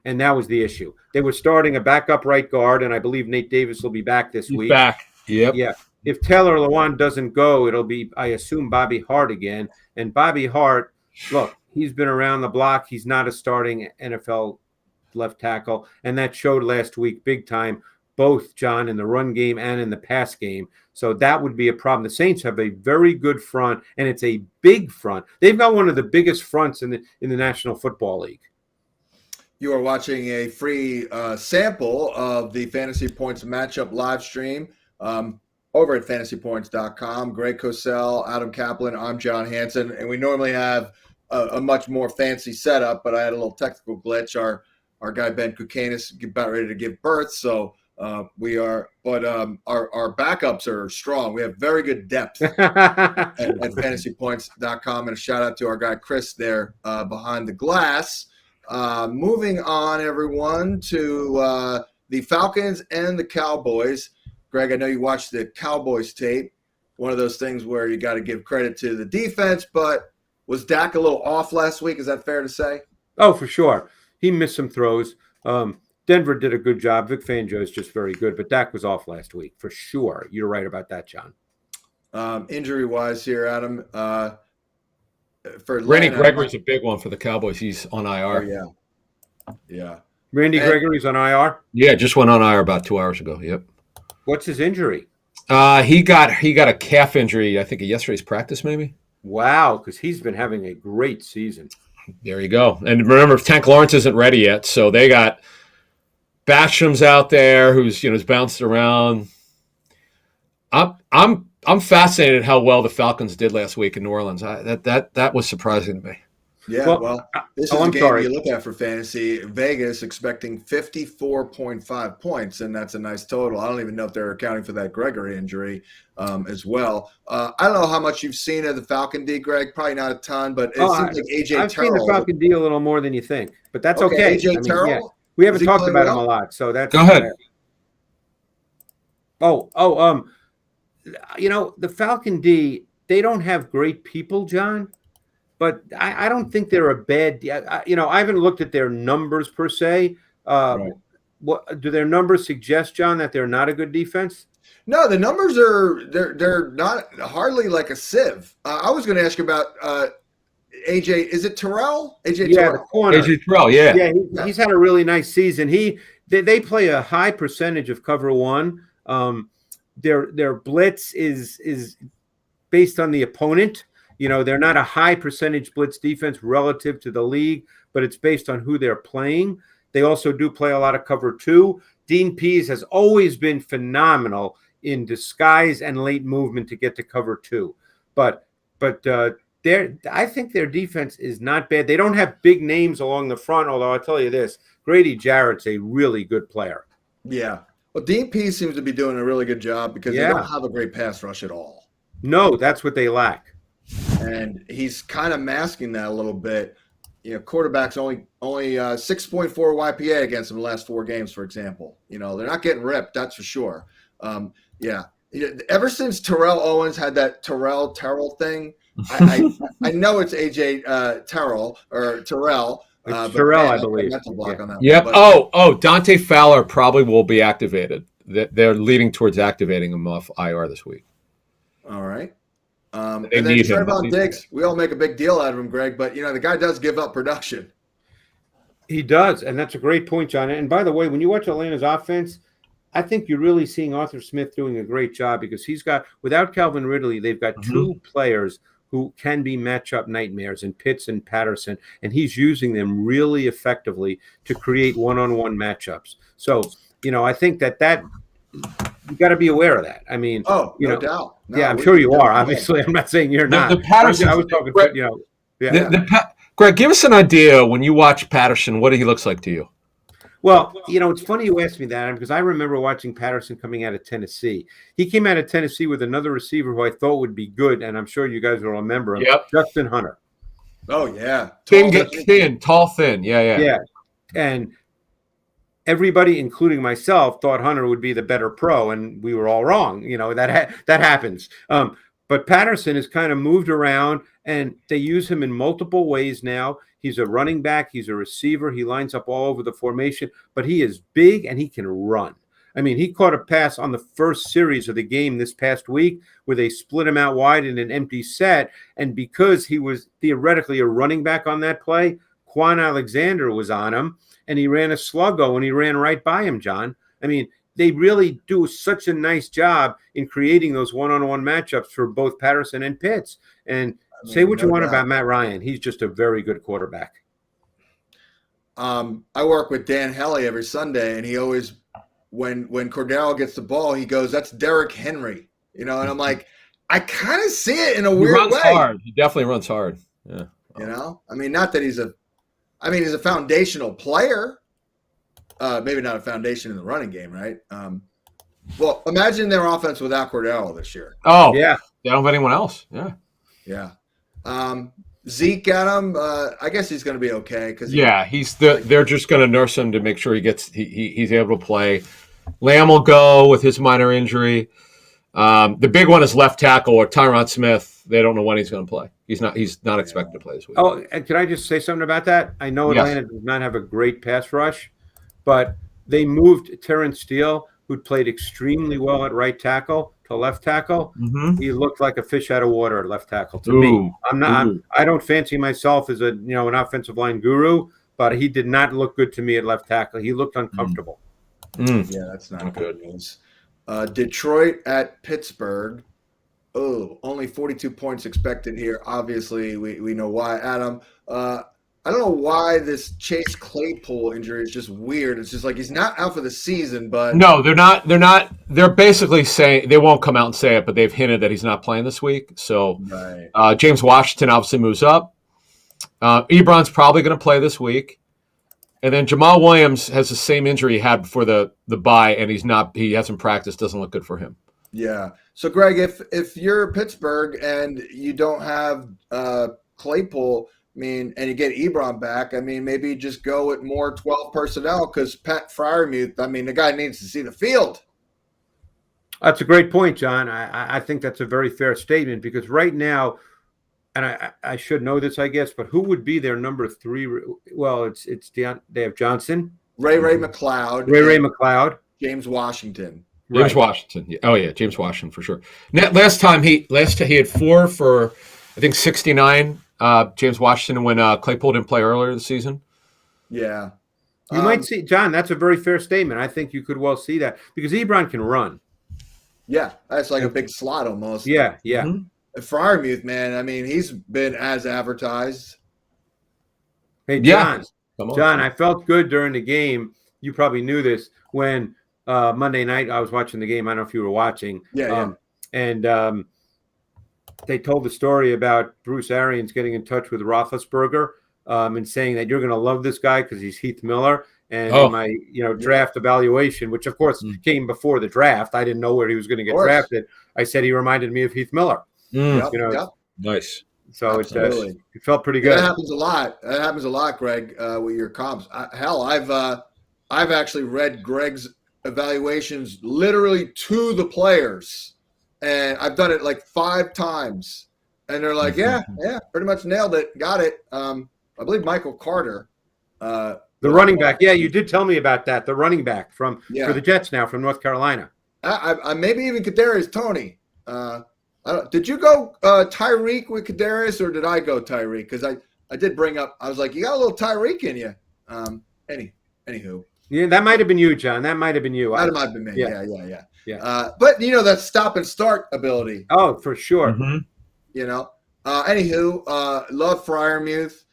And that was the issue. They were starting a backup right guard, and I believe Nate Davis will be back this week. Back. Yep. Yeah. If Taylor Lewan doesn't go, it'll be, I assume, Bobby Hart again. And Bobby Hart, look, he's been around the block. He's not a starting NFL left tackle, and that showed last week big time, both, John, in the run game and in the pass game. So that would be a problem. The Saints have a very good front, and it's a big front. They've got one of the biggest fronts in the National Football League. You are watching a free sample of the Fantasy Points matchup live stream over at fantasypoints.com. Greg Cosell, Adam Kaplan, I'm John Hansen, and we normally have a much more fancy setup, but I had a little technical glitch. Our guy Ben Kukanis about ready to give birth, so our backups are strong. We have very good depth at fantasypoints.com, and a shout out to our guy Chris there behind the glass. Moving on, everyone, to the Falcons and the Cowboys. Greg, I know you watched the Cowboys tape. One of those things where you got to give credit to the defense, but was Dak a little off last week? Is that fair to say? Oh, for sure. He missed some throws. Denver did a good job. Vic Fangio is just very good, but Dak was off last week for sure. You're right about that, John. Injury-wise here, Adam, for Randy Gregory's a big one for the Cowboys. He's on IR. Oh, yeah. Randy Gregory's on IR? Yeah, just went on IR about 2 hours ago. Yep. What's his injury? He got a calf injury, I think, at yesterday's practice, maybe. Wow, because he's been having a great season. There you go. And remember, Tank Lawrence isn't ready yet, so they got Basham's out there who's bounced around. I'm fascinated how well the Falcons did last week in New Orleans. That was surprising to me. Yeah, well, this is a game you look at for fantasy. Vegas expecting 54.5 points, and that's a nice total. I don't even know if they're accounting for that Gregory injury as well. I don't know how much you've seen of the Falcon D, Greg. Probably not a ton, but it seems like AJ Terrell. I've seen the Falcon D a little more than you think, but that's okay. AJ Terrell? Yeah. We haven't talked about him a lot, so that's... Go ahead. The Falcon D, they don't have great people, John, but I don't think they're a bad... I haven't looked at their numbers per se. Right. What do their numbers suggest, John, that they're not a good defense? No, the numbers they're not hardly like a sieve. I was going to ask you about AJ, is it Terrell? AJ Yeah, the Terrell. corner. AJ Terrell, yeah. Yeah, he's had a really nice season. They play a high percentage of cover one. Their blitz is based on the opponent. They're not a high percentage blitz defense relative to the league, but it's based on who they're playing. They also do play a lot of cover two. Dean Pease has always been phenomenal in disguise and late movement to get to cover two. But I think their defense is not bad. They don't have big names along the front, although I'll tell you this, Grady Jarrett's a really good player. Yeah. Well, Dean Pease seems to be doing a really good job because they don't have a great pass rush at all. No, that's what they lack. And he's kind of masking that a little bit. Quarterbacks only 6.4 YPA against them the last 4 games, for example. They're not getting ripped, that's for sure. Yeah. Ever since Terrell Owens had that Terrell thing, I know it's AJ Terrell or Terrell. It's Terrell, I believe. Mental block on that Yep. But, Dante Fowler probably will be activated. They're leading towards activating him off IR this week. All right. They and then need him. Trevon Diggs, we all make a big deal out of him, Greg, but the guy does give up production. He does, and that's a great point, John. And by the way, when you watch Atlanta's offense, I think you're really seeing Arthur Smith doing a great job because without Calvin Ridley, they've got 2 players who can be matchup nightmares in Pitts and Patterson, and he's using them really effectively to create one-on-one matchups. So, I think that you got to be aware of that. I mean, no doubt. No, yeah, I'm sure you are. Obviously, I'm not saying you're not. The Patterson, I was talking, Greg, give us an idea when you watch Patterson, what he looks like to you. Well, it's funny you asked me that because I remember watching Patterson coming out of Tennessee. He came out of Tennessee with another receiver who I thought would be good, and I'm sure you guys will remember him. Yep. Justin Hunter. Oh, yeah. Tall, thin. Yeah. And everybody, including myself, thought Hunter would be the better pro, and we were all wrong. That happens. But Patterson has kind of moved around, and they use him in multiple ways now. He's a running back. He's a receiver. He lines up all over the formation, but he is big and he can run. I mean, he caught a pass on the first series of the game this past week where they split him out wide in an empty set. And because he was theoretically a running back on that play, Quan Alexander was on him and he ran a sluggo and he ran right by him, John. I mean, they really do such a nice job in creating those one-on-one matchups for both Patterson and Pitts. And say what you want about Matt Ryan. He's just a very good quarterback. I work with Dan Helly every Sunday, and he always, when Cordell gets the ball, he goes, "That's Derrick Henry," and I'm like, I kind of see it in a weird way. He runs hard. He definitely runs hard. Yeah. I mean, not that he's a foundational player. Maybe not a foundation in the running game, right? Well, imagine their offense without Cordell this year. Oh, yeah. They don't have anyone else. Yeah. Yeah. Zeke got him. I guess he's going to be okay because they're just going to nurse him to make sure he's able to play. Lamb will go with his minor injury. The big one is left tackle or Tyron Smith. They don't know when he's going to play. He's not expected to play this week. Oh, and can I just say something about that? I know Atlanta does not have a great pass rush, but they moved Terrence Steele, who'd played extremely well at right tackle, to left tackle. Mm-hmm. He looked like a fish out of water at left tackle to me. I don't fancy myself as an offensive line guru, but he did not look good to me at left tackle. He looked uncomfortable. Yeah, that's not good news. Detroit at Pittsburgh. Oh, only 42 points expected here. Obviously, we know why. Adam, I don't know why this Chase Claypool injury is just weird. It's just like he's not out for the season, but no, they're not. They're basically saying they won't come out and say it, but they've hinted that he's not playing this week. So James Washington obviously moves up. Ebron's probably going to play this week, and then Jamal Williams has the same injury he had before the bye, and he hasn't practiced. Doesn't look good for him. Yeah. So Greg, if you're Pittsburgh and you don't have Claypool, and you get Ebron back, maybe just go with more 12 personnel because Pat Freiermuth, the guy needs to see the field. That's a great point, John. I think that's a very fair statement because right now, and I should know this, I guess, but who would be their number 3? Well, they have Johnson. Ray McLeod. Ray McLeod. James Washington. James Washington. Oh, yeah, James Washington for sure. Last time he had 4 for, I think, 69 James Washington when Claypool didn't play earlier this season? Yeah. You might see, John, that's a very fair statement. I think you could well see that because Ebron can run. Yeah, that's like a big slot almost. Yeah, yeah. Mm-hmm. Freiermuth, man, I mean, he's been as advertised. Hey, Yeah. John, I felt good during the game. You probably knew this when Monday night I was watching the game. I don't know if you were watching. And they told the story about Bruce Arians getting in touch with Roethlisberger and saying that you're going to love this guy because he's Heath Miller. And in my draft evaluation, which of course came before the draft, I didn't know where he was going to get drafted. I said he reminded me of Heath Miller. Nice. So it felt pretty good. That happens a lot. That happens a lot, Greg, with your comps. I've actually read Greg's evaluations literally to the players, and I've done it like 5 times, and they're like, yeah, pretty much nailed it, got it. I believe Michael Carter, the running back. Yeah, you did tell me about that. The running back for the Jets now from North Carolina. I maybe even Kadarius Toney. Did you go Tyreek with Kadarius, or did I go Tyreek? Because I did bring up. I was like, you got a little Tyreek in you. Anywho. Yeah, that might have been you, John. That might have been you. That might have been me. Yeah. But that stop and start ability. Oh, for sure. Mm-hmm. Anywho, love Freiermuth.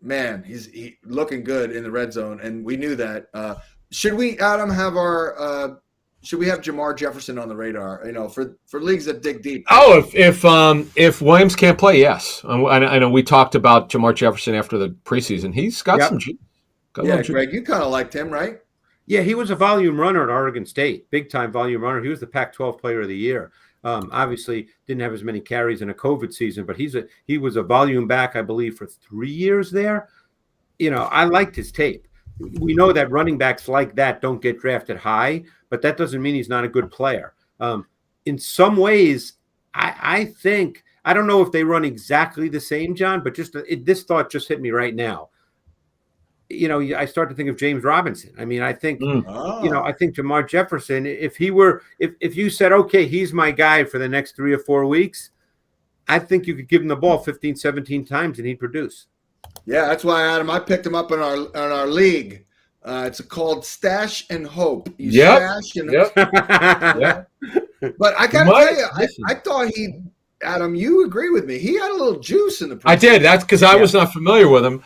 Man, he's looking good in the red zone, and we knew that. Should we, Adam, have our? Should we have Jamar Jefferson on the radar? For leagues that dig deep. Oh, if Williams can't play, yes. I know we talked about Jamar Jefferson after the preseason. He's got some. Greg, you kind of liked him, right? Yeah, he was a volume runner at Oregon State, big time volume runner. He was the Pac-12 Player of the Year. Obviously, didn't have as many carries in a COVID season, but he was a volume back, I believe, for 3 years there. I liked his tape. We know that running backs like that don't get drafted high, but that doesn't mean he's not a good player. In some ways, I think I don't know if they run exactly the same, John, but this thought just hit me right now. I start to think of James Robinson. I mean, I think, I think Jamar Jefferson, if you said, okay, he's my guy for the next 3 or 4 weeks, I think you could give him the ball 15, 17 times and he'd produce. Yeah, that's why, Adam, I picked him up in our league. It's called Stash and Hope. Stash and But I got to tell you, I thought Adam, you agree with me. He had a little juice in the preseason. I did. That's because I was not familiar with him.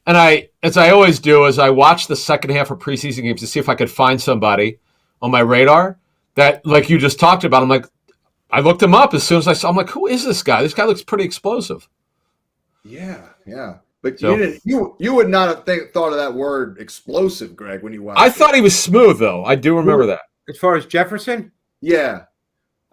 And as I always do, is I watch the second half of preseason games to see if I could find somebody on my radar that, like you just talked about. I'm like, I looked him up as soon as I saw. I'm like, who is this guy? This guy looks pretty explosive. Yeah. But you would not have thought of that word explosive, Greg, when you watched. I thought he was smooth, though. I do remember that. As far as Jefferson, yeah.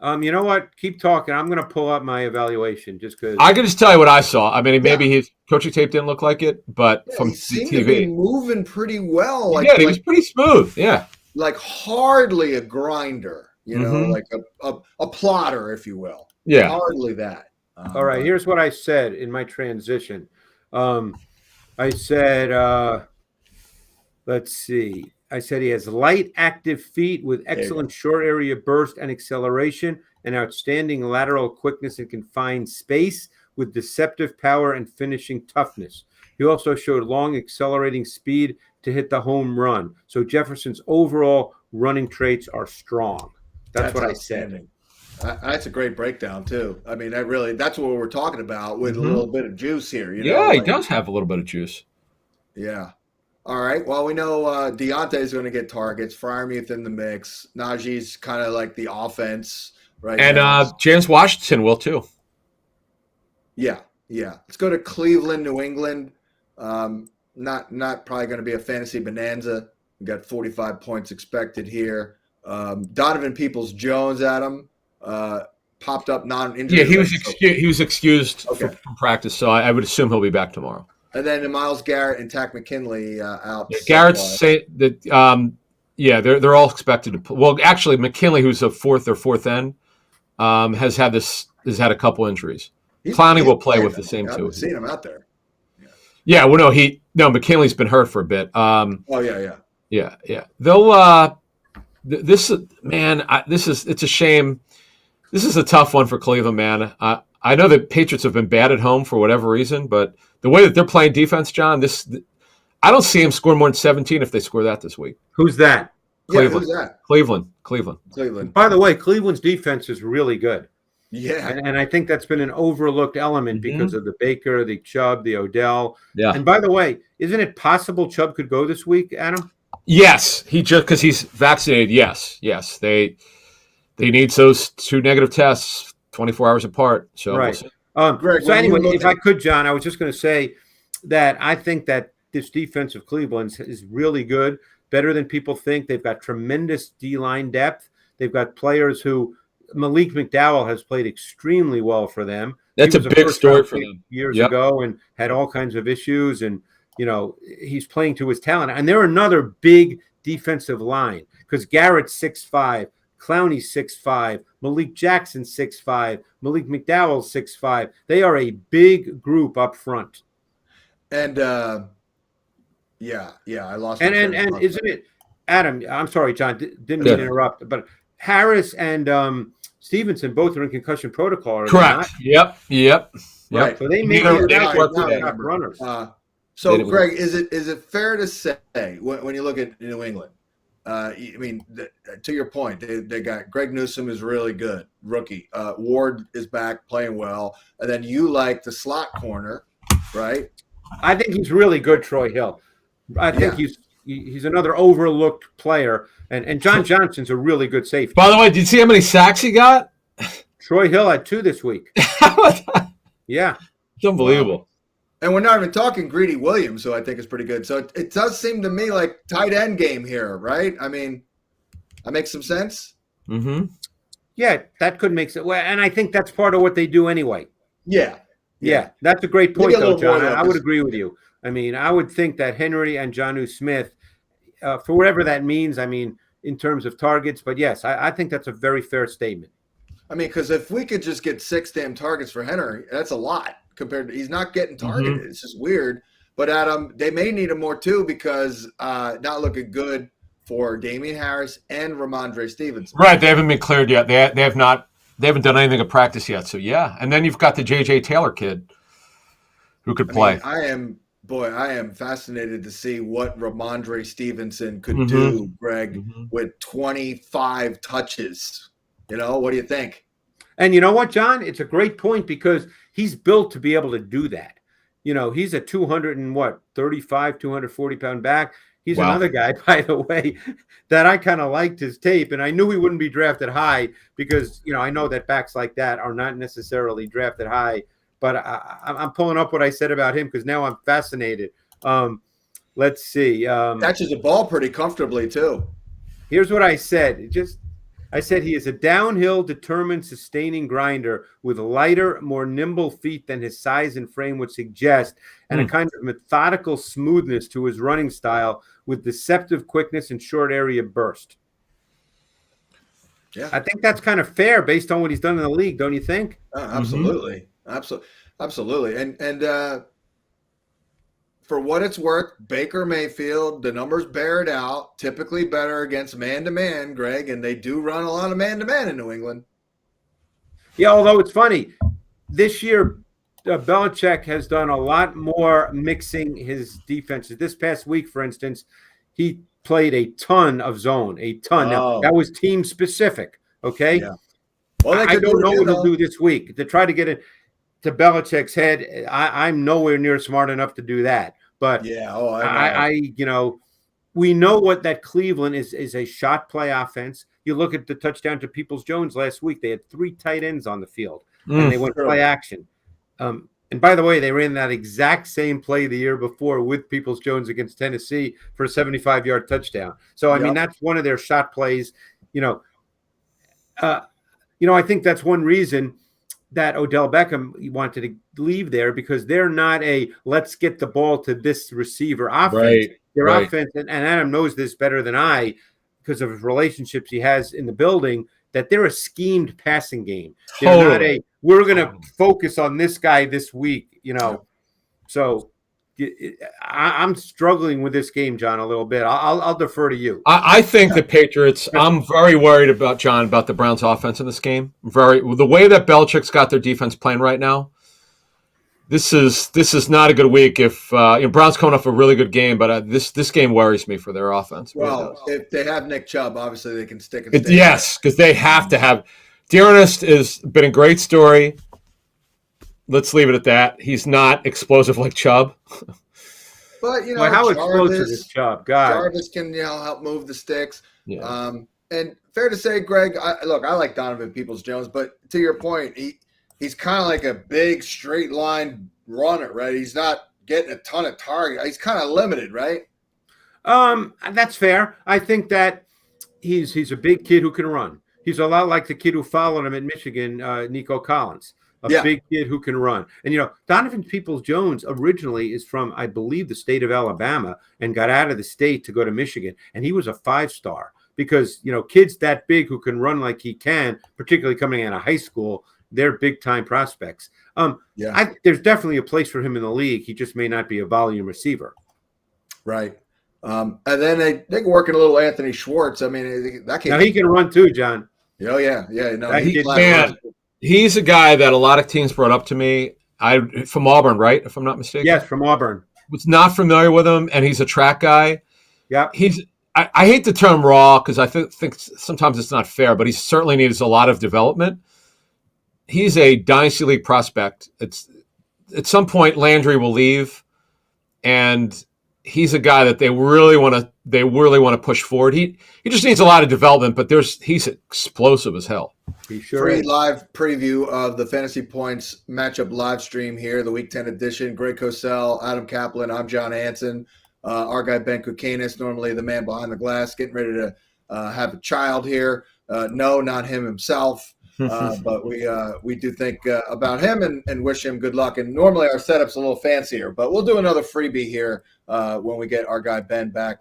You know what? Keep talking. I'm going to pull up my evaluation just because. I can just tell you what I saw. I mean, maybe his coaching tape didn't look like it, but from he seemed TV, to be moving pretty well. He was pretty smooth. Yeah, like hardly a grinder. Like a plotter, if you will. Yeah, hardly that. All right. Here's what I said in my transition. I said, let's see. I said he has light, active feet with excellent short area burst and acceleration and outstanding lateral quickness and confined space with deceptive power and finishing toughness. He also showed long accelerating speed to hit the home run. So Jefferson's overall running traits are strong. That's what I said. That's a great breakdown too. I mean, that's what we're talking about with a little bit of juice here. He does have a little bit of juice. Yeah. All right. Well, we know Deontay is going to get targets. Freiermuth in the mix. Najee's kind of like the offense, right? And James Washington will too. Yeah. Let's go to Cleveland, New England. Not probably going to be a fantasy bonanza. We got 45 points expected here. Donovan Peoples-Jones, Adam, popped up non-injured. Yeah, he was excused from practice, so I would assume he'll be back tomorrow. And then Myles Garrett and Takk McKinley out. Yeah, Garrett's say that. They're all expected to. Well, actually, McKinley, who's a fourth end, has had a couple injuries. Clowney will play with the same two. I've seen him out there. Yeah. Well, McKinley's been hurt for a bit. Yeah. They'll. It's a shame. This is a tough one for Cleveland, man. I know that Patriots have been bad at home for whatever reason, but the way that they're playing defense, John, I don't see them scoring more than 17 if they score that this week. Who's that? Cleveland. Yeah, who's that? Cleveland. By the way, Cleveland's defense is really good. Yeah. And I think that's been an overlooked element because of the Baker, the Chubb, the Odell. Yeah. And by the way, isn't it possible Chubb could go this week, Adam? Yes, because he's vaccinated. Yes. They need those 2 negative tests 24 hours apart. So right. Greg, so anyway, if I could, John, I was just going to say that I think that this defense of Cleveland is really good, better than people think. They've got tremendous D-line depth. They've got players who Malik McDowell has played extremely well for them. That's a big story for them. Years ago and had all kinds of issues. And, he's playing to his talent. And they're another big defensive line because Garrett's 6'5", Clowney's 6'5", Malik Jackson 6'5", Malik McDowell 6'5". They are a big group up front. And I lost. And isn't it, Adam? I'm sorry, John. Didn't mean to interrupt, but Harris and Stevenson both are in concussion protocol. Correct. Yep. Right. So they may be top runners. So, Greg, is it fair to say when you look at New England? To your point, they got Greg Newsome is really good, rookie. Ward is back playing well, and then you like the slot corner, right? I think he's really good, Troy Hill. I think he's another overlooked player, and John Johnson's a really good safety. By the way, did you see how many sacks he got? Troy Hill had 2 this week. Yeah, it's unbelievable. Wow. And we're not even talking Greedy Williams, who I think is pretty good. So it does seem to me like tight end game here, right? I mean, that makes some sense. Mm-hmm. Yeah, that could make sense. Well, and I think that's part of what they do anyway. Yeah, that's a great point, though, John. I would agree with you. I mean, I would think that Henry and Jonnu Smith, for whatever that means, in terms of targets, but yes, I think that's a very fair statement. Because if we could just get 6 damn targets for Henry, that's a lot. Compared to he's not getting targeted. It's just weird. But Adam, they may need him more too because not looking good for Damian Harris and Ramondre Stevenson. Right, they haven't been cleared yet. They haven't done anything at practice yet. So and then you've got the J.J. Taylor kid who could play. I am fascinated to see what Ramondre Stevenson could do, Greg, with 25 touches. What do you think? And you know what, John? It's a great point because he's built to be able to do that. He's a 235, 240-pound back. He's another guy, by the way, that I kind of liked his tape, and I knew he wouldn't be drafted high because, I know that backs like that are not necessarily drafted high. But I'm pulling up what I said about him because now I'm fascinated. Let's see. Catches the ball pretty comfortably, too. Here's what I said. I said he is a downhill, determined, sustaining grinder with lighter, more nimble feet than his size and frame would suggest, and a kind of methodical smoothness to his running style with deceptive quickness and short area burst. Yeah, I think that's kind of fair based on what he's done in the league, don't you think? Absolutely. Absolutely. And for what it's worth, Baker Mayfield, the numbers bear it out, typically better against man-to-man, Greg, and they do run a lot of man-to-man in New England. Yeah, although it's funny, this year Belichick has done a lot more mixing his defenses. This past week, for instance, he played a ton of zone, a ton. Now, that was team-specific, okay? Yeah. Well, I don't know what to do this week. To try to get it to Belichick's head, I'm nowhere near smart enough to do that. But we know what that Cleveland is a shot play offense. You look at the touchdown to Peoples-Jones last week. They had 3 tight ends on the field, and they went play action. And by the way, they ran that exact same play the year before with Peoples-Jones against Tennessee for a 75-yard touchdown. So, I mean, that's one of their shot plays. I think that's one reason that Odell Beckham wanted to leave there because they're not a let's get the ball to this receiver offense. Right, their offense, and Adam knows this better than I because of his relationships he has in the building, that they're a schemed passing game. They're not a we're going to focus on this guy this week, So I'm struggling with this game, John, a little bit. I'll defer to you. I think the Patriots. I'm very worried about the Browns' offense in this game. The way that Belichick's got their defense playing right now. This is not a good week. If Browns coming off a really good game, but this game worries me for their offense. Well, if they have Nick Chubb, obviously they can stick. Yes, because they have to have. D'Ernest has been a great story. Let's leave it at that. He's not explosive like Chubb. But how explosive is Chubb? God, Jarvis can help move the sticks. Yeah. And fair to say, Greg. I like Donovan Peoples-Jones, but to your point, he's kind of like a big straight line runner, right? He's not getting a ton of target. He's kind of limited, right? That's fair. I think that he's a big kid who can run. He's a lot like the kid who followed him at Michigan, Nico Collins. Big kid who can run. And, Donovan Peoples-Jones originally is from, I believe, the state of Alabama and got out of the state to go to Michigan. And he was a 5-star because, kids that big who can run like he can, particularly coming out of high school, they're big-time prospects. There's definitely a place for him in the league. He just may not be a volume receiver. Right. And then they're working a little Anthony Schwartz. I mean, that kid. Now he can run too, John. Oh, yeah. Yeah. No, he's a guy that a lot of teams brought up to me. From Auburn, right? If I'm not mistaken. Yes, from Auburn. Was not familiar with him, and he's a track guy. Yeah. I hate the term raw because I think sometimes it's not fair, but he certainly needs a lot of development. He's a dynasty league prospect. It's at some point Landry will leave, and he's a guy that they really want to push forward. He just needs a lot of development, but he's explosive as hell. He sure Free is. live preview of the Fantasy Points matchup live stream here, the Week 10 edition. Greg Cosell, Adam Kaplan, I'm John Hansen. Our guy Ben Kukanis, normally the man behind the glass, getting ready to have a child here. No, not him himself. But we do think about him and wish him good luck. And normally our setup's a little fancier, but we'll do another freebie here when we get our guy Ben back.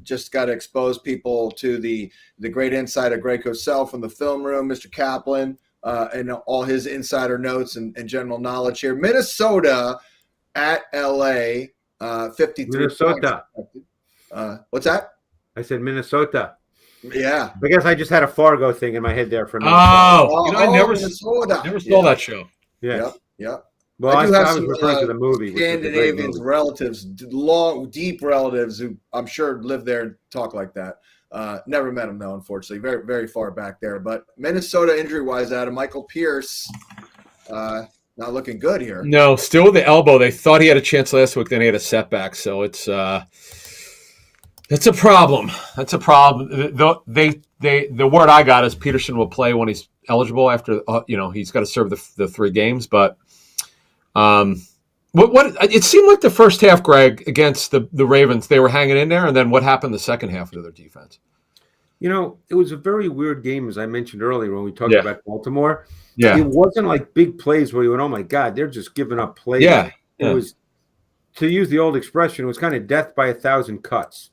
Just got to expose people to the great insight of Greg Cosell from the film room, Mr. Kaplan, and all his insider notes and general knowledge here. Minnesota at LA, 53 Minnesota. What's that? I said Minnesota. Yeah. I guess I just had a Fargo thing in my head there for a minute. I never saw that show. Yeah. Yep. Well, I have was referring to the movie. Scandinavians, relatives, long, deep relatives who I'm sure live there and talk like that. Never met them, though, unfortunately. Very, very far back there. But Minnesota injury-wise, Adam, Michael Pierce not looking good here. No, still with the elbow. They thought he had a chance last week, then he had a setback. So it's a problem. That's a problem. The word I got is Peterson will play when he's eligible after he's got to serve the 3 games. But what it seemed like the first half, Greg, against the Ravens, they were hanging in there, and then what happened the second half to their defense? It was a very weird game, as I mentioned earlier when we talked about Baltimore. Yeah, it wasn't like big plays where you went, "Oh my God, they're just giving up plays." Yeah, it was, to use the old expression, it was kind of death by 1,000 cuts.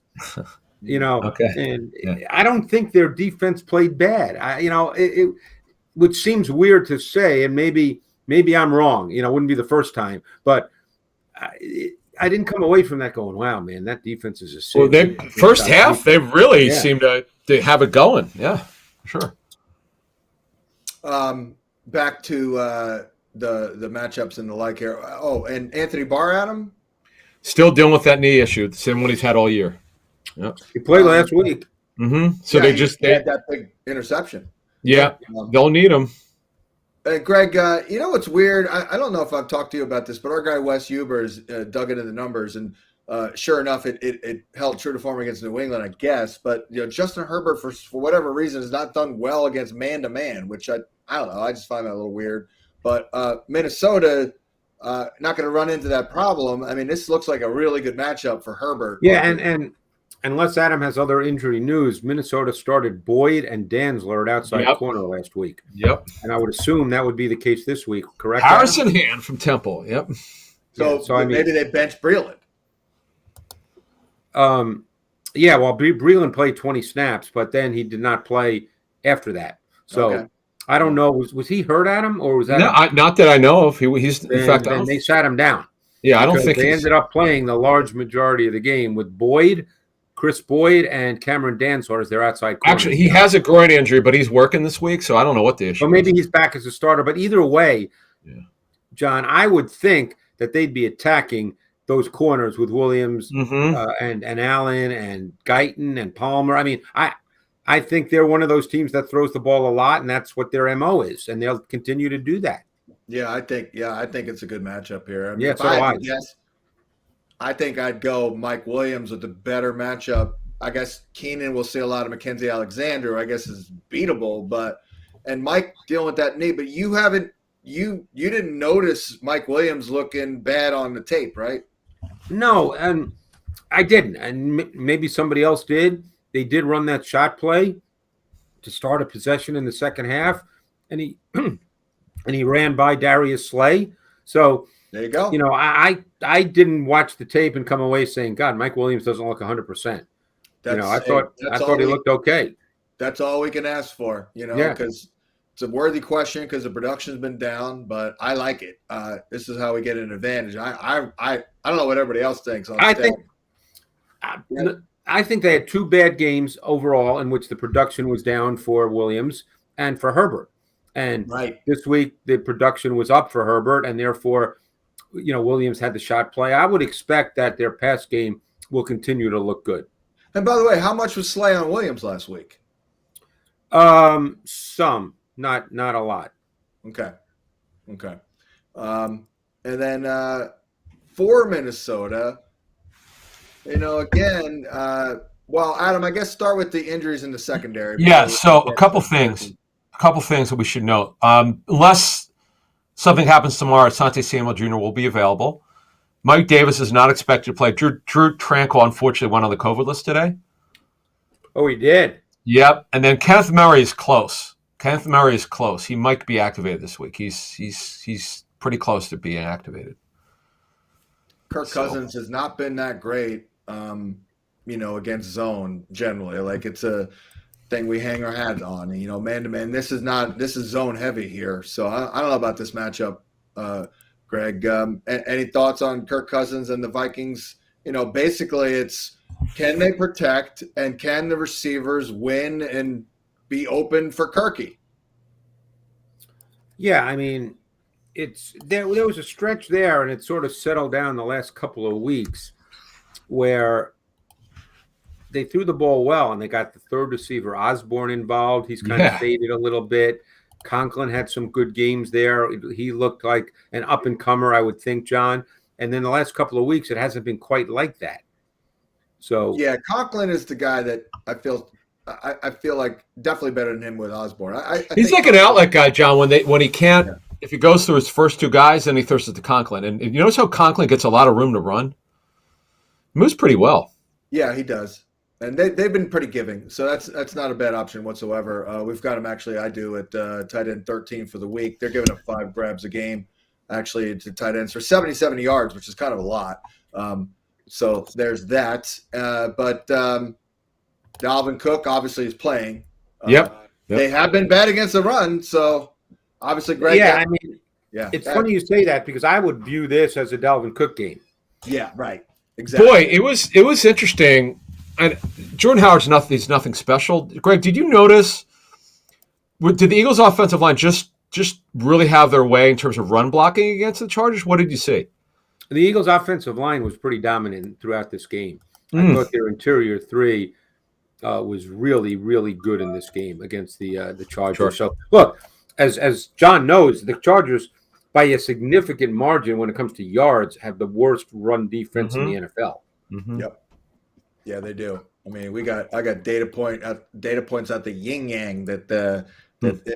Okay. And I don't think their defense played bad. Which seems weird to say, and maybe I'm wrong. It wouldn't be the first time, but I didn't come away from that going, "Wow, man, that defense is a sin." Well, first half they really seemed to have it going. Yeah, sure. Back to the matchups and the like here. Oh, and Anthony Barr, Adam, still dealing with that knee issue, the same one he's had all year. Yep. He played last week. Mm-hmm. So they had that big interception. Yeah, they'll need him. Greg, what's weird? I don't know if I've talked to you about this, but our guy Wes Huber has dug into the numbers, and sure enough, it held true to form against New England, I guess. But Justin Herbert, for whatever reason, has not done well against man-to-man, which I don't know. I just find that a little weird. But Minnesota, not going to run into that problem. I mean, this looks like a really good matchup for Herbert. Yeah, and unless Adam has other injury news, Minnesota started Boyd and Danzler at outside corner last week. Yep. And I would assume that would be the case this week, correct? Harrison Hand from Temple. Yep. So maybe they bench Breeland. Breeland played 20 snaps, but then he did not play after that. So I don't know. Was he hurt, Adam, or was that? No, not that I know of. He's in fact. Then they sat him down. Yeah, I don't because think they ended up playing the large majority of the game with Chris Boyd, and Cameron Dansler as their outside corner. Actually, he has a groin injury, but he's working this week, so I don't know what the issue So maybe is. he's back as a starter. But either way, Yeah. John, I would think that they'd be attacking those corners with Williams and Allen and Guyton and Palmer. I mean, I think they're one of those teams that throws the ball a lot, and that's what their MO is, and they'll continue to do that. Yeah, I think it's a good matchup here. I mean, Yeah, if so I had I. to guess, I think I'd go Mike Williams with the better matchup. I guess Keenan will see a lot of Mackenzie Alexander, I guess is beatable, and Mike dealing with that knee, but you didn't notice Mike Williams looking bad on the tape, right? No, and I didn't, and maybe somebody else did. They did run that shot play to start a possession in the second half, and he and he ran by Darius Slay. So there you go. You know, I didn't watch the tape and come away saying, God, Mike Williams doesn't look 100%. I thought he looked okay. That's all we can ask for, because it's a worthy question because the production's been down, but I like it. This is how we get an advantage. I don't know what everybody else thinks. I think they had two bad games overall in which the production was down for Williams and for Herbert. And this week the production was up for Herbert, and therefore, Williams had the shot play. I would expect that their pass game will continue to look good. And by the way, how much was Slay on Williams last week? Some, not a lot. Okay. And then for Minnesota, again, well, Adam, I guess start with the injuries in the secondary. Yeah, so a couple things that we should note. Unless something happens tomorrow, Asante Samuel Jr. will be available. Mike Davis is not expected to play. Drew Tranquil, unfortunately, went on the COVID list today. Oh, he did? Yep. And then Kenneth Murray is close. He might be activated this week. He's pretty close to being activated. Kirk Cousins has not been that great, against zone generally. Like, it's a thing we hang our hat on. Man to man. This is zone heavy here. So I don't know about this matchup, Greg. Any thoughts on Kirk Cousins and the Vikings? Basically it's, can they protect and can the receivers win and be open for Kirky? Yeah, I mean, there was a stretch there, and it sort of settled down the last couple of weeks where they threw the ball well, and they got the third receiver, Osborne, involved. He's kind of faded a little bit. Conklin had some good games there. He looked like an up-and-comer, I would think, John. And then the last couple of weeks, it hasn't been quite like that. So yeah, Conklin is the guy that I feel like definitely better than him with Osborne. He's like an outlet guy, John. When he can't, if he goes through his first two guys, then he throws it to Conklin. And you notice how Conklin gets a lot of room to run. He moves pretty well. Yeah, he does. And they've been pretty giving, so that's not a bad option whatsoever. We've got him actually. I do at tight end 13 for the week. They're giving up 5 grabs a game, actually, to tight ends for 70 yards, which is kind of a lot. So there's that. But Dalvin Cook obviously is playing. Yep. They have been bad against the run, so obviously Greg. Yeah, it's funny you say that because I would view this as a Dalvin Cook game. Yeah, right. Exactly. Boy, it was interesting. And Jordan Howard's nothing special. Greg, did you notice? Did the Eagles' offensive line just really have their way in terms of run blocking against the Chargers? What did you see? The Eagles' offensive line was pretty dominant throughout this game. I thought their interior three was really, really good in this game against the Chargers. Sure. So look, as John knows, the Chargers, by a significant margin when it comes to yards, have the worst run defense in the NFL. Mm-hmm. Yep. Yeah, they do. I mean, I got data points at the yin yang that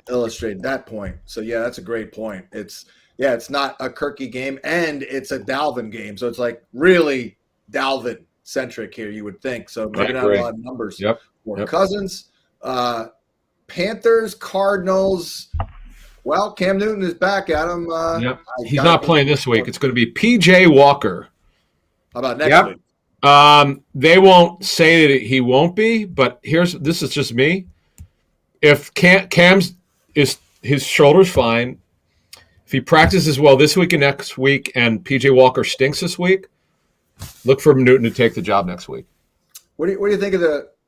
illustrate that point. So yeah, that's a great point. It's not a Kirky game and it's a Dalvin game. So it's like really Dalvin centric here, you would think. So maybe not a lot of numbers for Cousins. Panthers, Cardinals. Well, Cam Newton is back at him. He's not playing this week. It's going to be P.J. Walker. How about next week? They won't say that he won't be, but this is just me. If Cam's his shoulder's fine, if he practices well this week and next week, and P.J. Walker stinks this week, look for Newton to take the job next week. What do you think of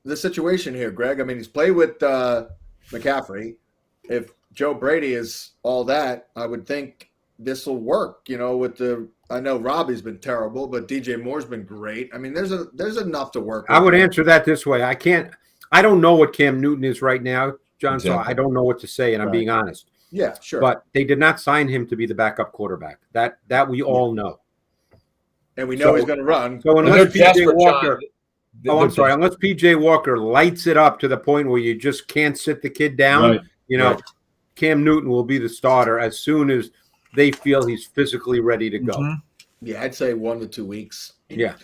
the situation here, Greg? I mean, he's played with McCaffrey. If Joe Brady is all that, I would think this will work. I know Robbie's been terrible, but DJ Moore's been great. I mean, there's enough to work with. I would answer that this way. I don't know what Cam Newton is right now, John, Exactly. so I don't know what to say, and I'm being honest. Yeah, sure. But they did not sign him to be the backup quarterback. That we all know. And we know he's going to run. So unless PJ Walker, John. unless PJ Walker lights it up to the point where you just can't sit the kid down, Right. Cam Newton will be the starter as soon as they feel he's physically ready to go. Mm-hmm. Yeah, I'd say 1 to 2 weeks. Yeah.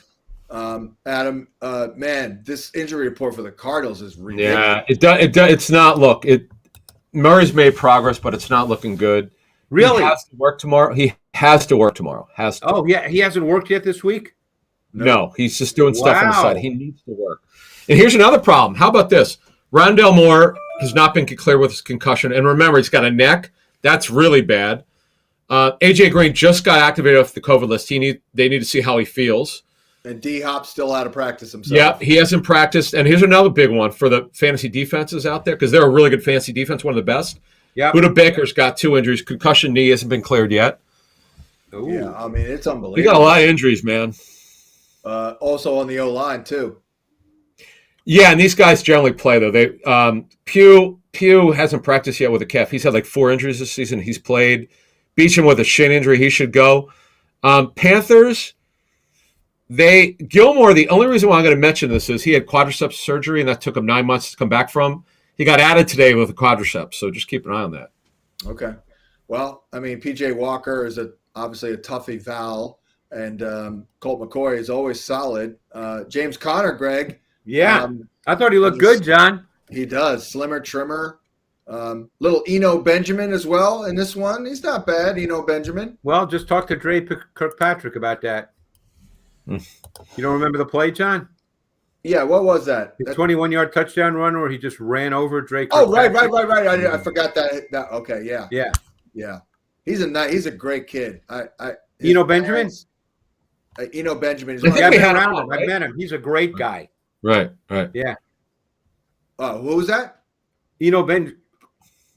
Adam, man, this injury report for the Cardinals is ridiculous. Yeah, it's not. Look, Murray's made progress, but it's not looking good. Really? He has to work tomorrow. Has to. Oh, yeah. He hasn't worked yet this week? No, he's just doing stuff on the Wow. side. He needs to work. And here's another problem. How about this? Rondell Moore has not been cleared with his concussion. And remember, he's got a neck. That's really bad. AJ Green just got activated off the COVID list. They need to see how he feels. And D-Hop's still out of practice himself. Yeah, he hasn't practiced. And here's another big one for the fantasy defenses out there, because they're a really good fantasy defense, one of the best. Yeah. Buda Baker's got 2 injuries. Concussion knee hasn't been cleared yet. Yeah, I mean, it's unbelievable. We got a lot of injuries, man. Also on the O-line, too. Yeah, and these guys generally play, though. Pugh hasn't practiced yet with a calf. He's had like 4 injuries this season. He's played. Beecham with a shin injury. He should go. Panthers, Gilmore, the only reason why I'm going to mention this is he had quadriceps surgery, and that took him 9 months to come back from. He got added today with a quadriceps, so just keep an eye on that. Okay. Well, I mean, P.J. Walker is obviously a tough eval, and Colt McCoy is always solid. James Conner, Greg. Yeah. I thought he looked good, John. He does. Slimmer, trimmer. Little Eno Benjamin as well in this one. He's not bad, Eno Benjamin. Well, just talk to Dre Kirkpatrick about that. You don't remember the play, John? Yeah, what was that? The 21-yard touchdown run where he just ran over Dre Right. Kirkpatrick? I forgot that. Okay, yeah. Yeah. He's a great kid. Eno Benjamin? Eno Benjamin. I think I've we been had around him, him. right? I've met him. He's a great guy. Right. Yeah. Who was that? Eno Benjamin.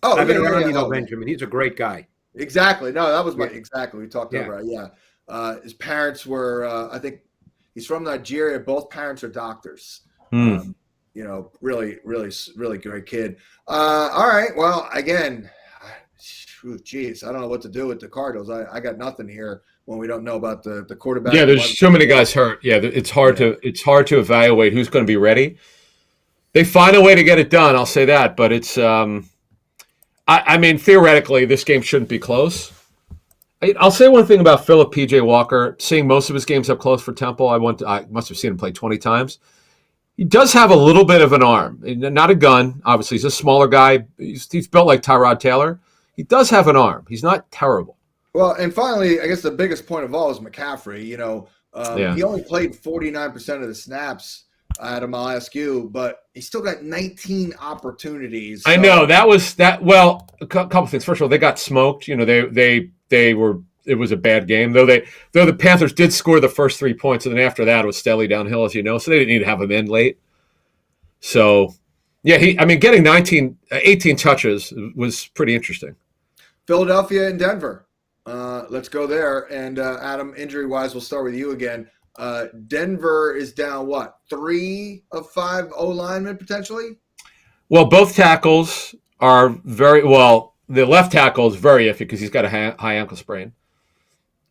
Oh, I've been yeah, around yeah, Eno oh. Benjamin. He's a great guy. Exactly. No, that was Yeah. exactly. We talked Yeah. over it. Yeah. His parents were, I think he's from Nigeria. Both parents are doctors. Really, really, really great kid. All right. Well, again, geez, I don't know what to do with the Cardinals. I got nothing here when we don't know about the quarterback. Yeah, there's so many guys hurt. Yeah, it's hard to evaluate who's going to be ready. They find a way to get it done. I'll say that, but it's. I mean, theoretically, this game shouldn't be close. I'll say one thing about Philip P.J. Walker. Seeing most of his games up close for Temple, I must have seen him play 20 times. He does have a little bit of an arm, not a gun. Obviously, he's a smaller guy. He's built like Tyrod Taylor. He does have an arm. He's not terrible. Well, and finally, I guess the biggest point of all is McCaffrey. He only played 49% of the snaps. Adam, I'll ask you, but he still got 19 opportunities. So. I know that was that. Well, a couple things. First of all, they got smoked. They were. It was a bad game, though the Panthers did score the first 3 points, and then after that it was steadily downhill, as you know. So they didn't need to have him in late. So, yeah, getting 18 touches was pretty interesting. Philadelphia and Denver. Let's go there. And Adam, injury-wise, we'll start with you again. Denver is down, 3 of 5 O-linemen potentially? Well, both tackles are very well. The left tackle is very iffy because he's got a high ankle sprain.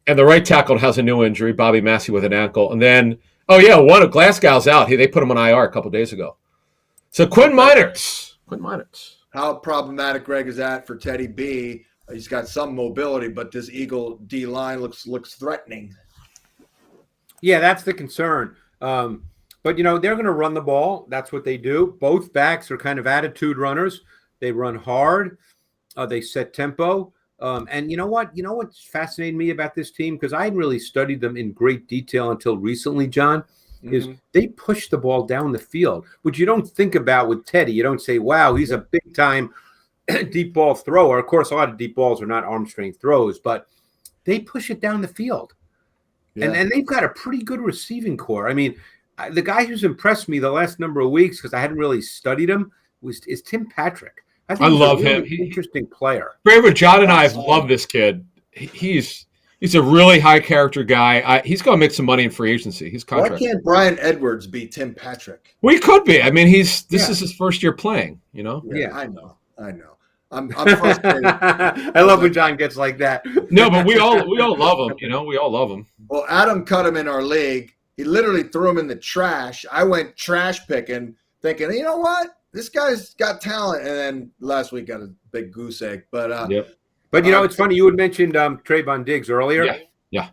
And the right tackle has a new injury, Bobby Massey with an ankle. And then, one of Glasgow's out. They put him on IR a couple days ago. So Quinn Meinerz. How problematic, Greg, is that for Teddy B? He's got some mobility, but this Eagle D line looks threatening. Yeah, that's the concern. But, they're going to run the ball. That's what they do. Both backs are kind of attitude runners. They run hard. They set tempo. And you know what? You know what's fascinating me about this team? Because I hadn't really studied them in great detail until recently, John, is they push the ball down the field, which you don't think about with Teddy. You don't say, wow, he's a big-time deep ball thrower. Of course, a lot of deep balls are not arm strength throws, but they push it down the field. Yeah. And they've got a pretty good receiving core. I mean, the guy who's impressed me the last number of weeks, because I hadn't really studied him, is Tim Patrick. I love him. Interesting player. Favorite John and I love this kid. He's a really high character guy. He's going to make some money in free agency. He's contract. Why can't Brian Edwards be Tim Patrick? Well, he could be. I mean, this is his first year playing. You know. Yeah, I know. I'm frustrated. I love when John gets like that. No, but we all love him. You know, we all love him. Well, Adam cut him in our league. He literally threw him in the trash. I went trash picking, thinking, you know what, this guy's got talent. And then last week got a big goose egg. But But it's funny. You had mentioned Trayvon Diggs earlier. Yeah.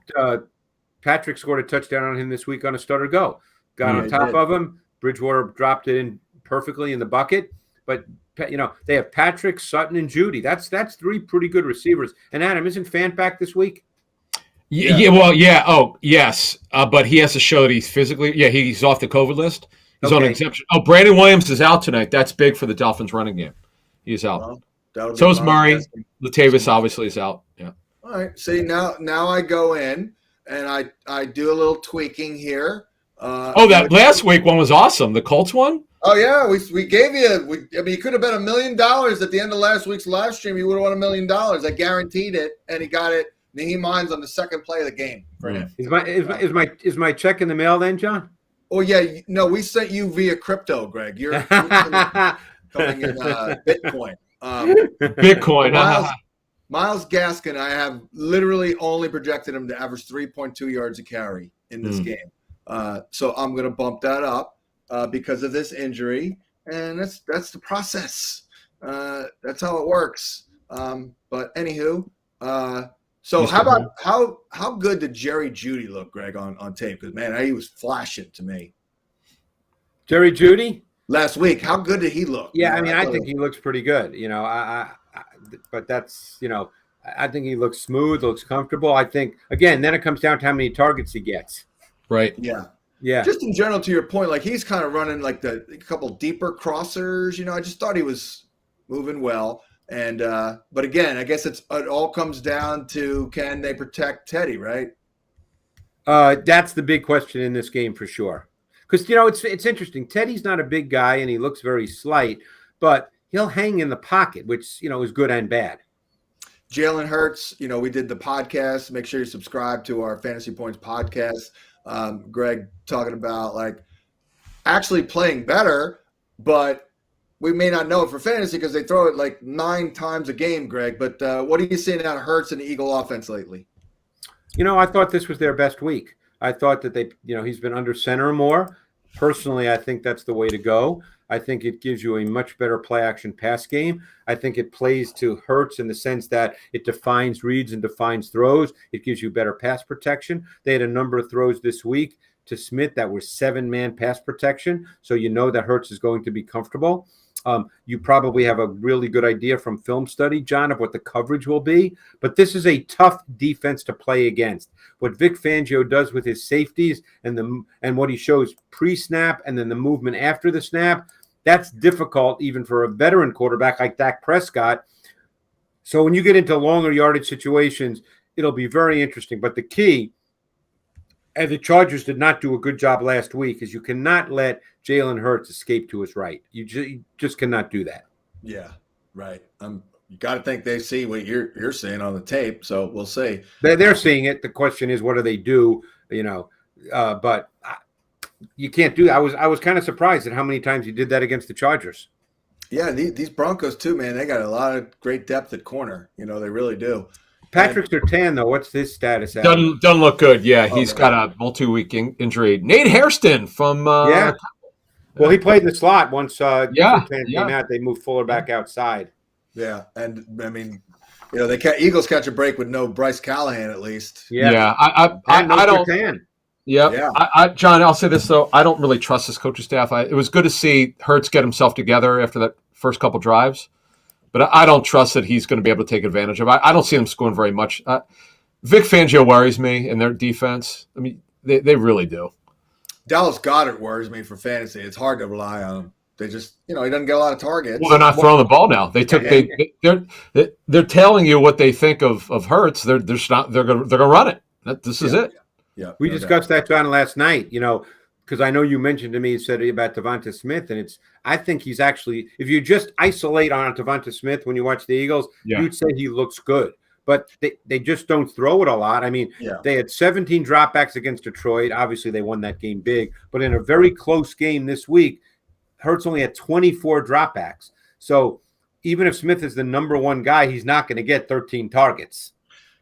Patrick scored a touchdown on him this week on a stutter go. Got on top of him. Bridgewater dropped it in perfectly in the bucket. But they have Patrick, Sutton, and Judy. That's three pretty good receivers. And Adam, isn't Fant back this week? Yeah. Oh, yes. But he has to show that he's physically. Yeah, he's off the COVID list. He's on exemption. Oh, Brandon Williams is out tonight. That's big for the Dolphins running game. He's out. Well, so is Murray. Latavius obviously is out. Yeah. All right. See, now I go in and I do a little tweaking here. That last week one was awesome. The Colts one. Oh yeah, we gave you. You could have bet $1 million at the end of last week's live stream. You would have won $1 million. I guaranteed it, and he got it. Naheem Hines on the second play of the game for him. Is my check in the mail then, John? Oh yeah, no, we sent you via crypto, Greg. You're coming in Bitcoin. Bitcoin. Myles Gaskin, I have literally only projected him to average 3.2 yards a carry in this game. So I'm going to bump that up because of this injury, and that's the process. That's how it works. But anywho, so how good did Jerry Jeudy look, Greg, on tape? Because man, he was flashing to me. Jerry Jeudy last week, how good did he look? Yeah, I mean, I think he looks pretty good. But that's I think he looks smooth, looks comfortable. I think again, then it comes down to how many targets he gets. Right. Yeah. Just in general, to your point, like he's kind of running like a couple deeper crossers. I just thought he was moving well. And but again, I guess it all comes down to, can they protect Teddy, right? That's the big question in this game for sure. Because it's interesting. Teddy's not a big guy and he looks very slight, but he'll hang in the pocket, which is good and bad. Jalen Hurts, we did the podcast. Make sure you subscribe to our Fantasy Points podcast. Greg talking about like actually playing better, but we may not know it for fantasy because they throw it like 9 times a game, Greg. But what are you seeing out of Hurts and the Eagle offense lately? I thought this was their best week. I thought that he's been under center more. Personally, I think that's the way to go. I think it gives you a much better play action pass game. I think it plays to Hurts in the sense that it defines reads and defines throws. It gives you better pass protection. They had a number of throws this week to Smith that were 7-man pass protection. So that Hurts is going to be comfortable. You probably have a really good idea from film study, John, of what the coverage will be. But this is a tough defense to play against. What Vic Fangio does with his safeties and what he shows pre-snap and then the movement after the snap, that's difficult even for a veteran quarterback like Dak Prescott. So when you get into longer yardage situations, it'll be very interesting. But the key, and the Chargers did not do a good job last week, is you cannot let Jalen Hurts escape to his right. You just cannot do that. Yeah, right. You got to think they see what you're seeing on the tape, so we'll see. They're seeing it. The question is, what do they do? But you can't do that. I was kind of surprised at how many times you did that against the Chargers. Yeah, these Broncos too, man. They got a lot of great depth at corner. They really do. Patrick Surtain, though, what's his status at? Doesn't look good. Yeah, he's got a multi-week injury. Nate Hairston from Well, he played in the slot once Surtain came out. They moved Fuller back outside. Yeah, and I mean, Eagles catch a break with no Bryce Callahan at least. Yeah. I don't. Surtain. Yep. Yeah. John, I'll say this though. I don't really trust this coaching staff. It was good to see Hurts get himself together after that first couple drives. But I don't trust that he's going to be able to take advantage of it. I don't see them scoring very much. Vic Fangio worries me in their defense. I mean, they really do. Dallas Goedert worries me for fantasy. It's hard to rely on him. They just, he doesn't get a lot of targets. Well, they're not throwing the ball now. They're telling you what they think of Hurts. They're gonna run it. This is it. Yeah, we discussed that, John, last night. Because I know you mentioned to me, said about Devonta Smith, and I think he's actually, if you just isolate on Devonta Smith when you watch the Eagles, you'd say he looks good. But they just don't throw it a lot. I mean, they had 17 dropbacks against Detroit. Obviously, they won that game big. But in a very close game this week, Hurts only had 24 dropbacks. So even if Smith is the number one guy, he's not going to get 13 targets.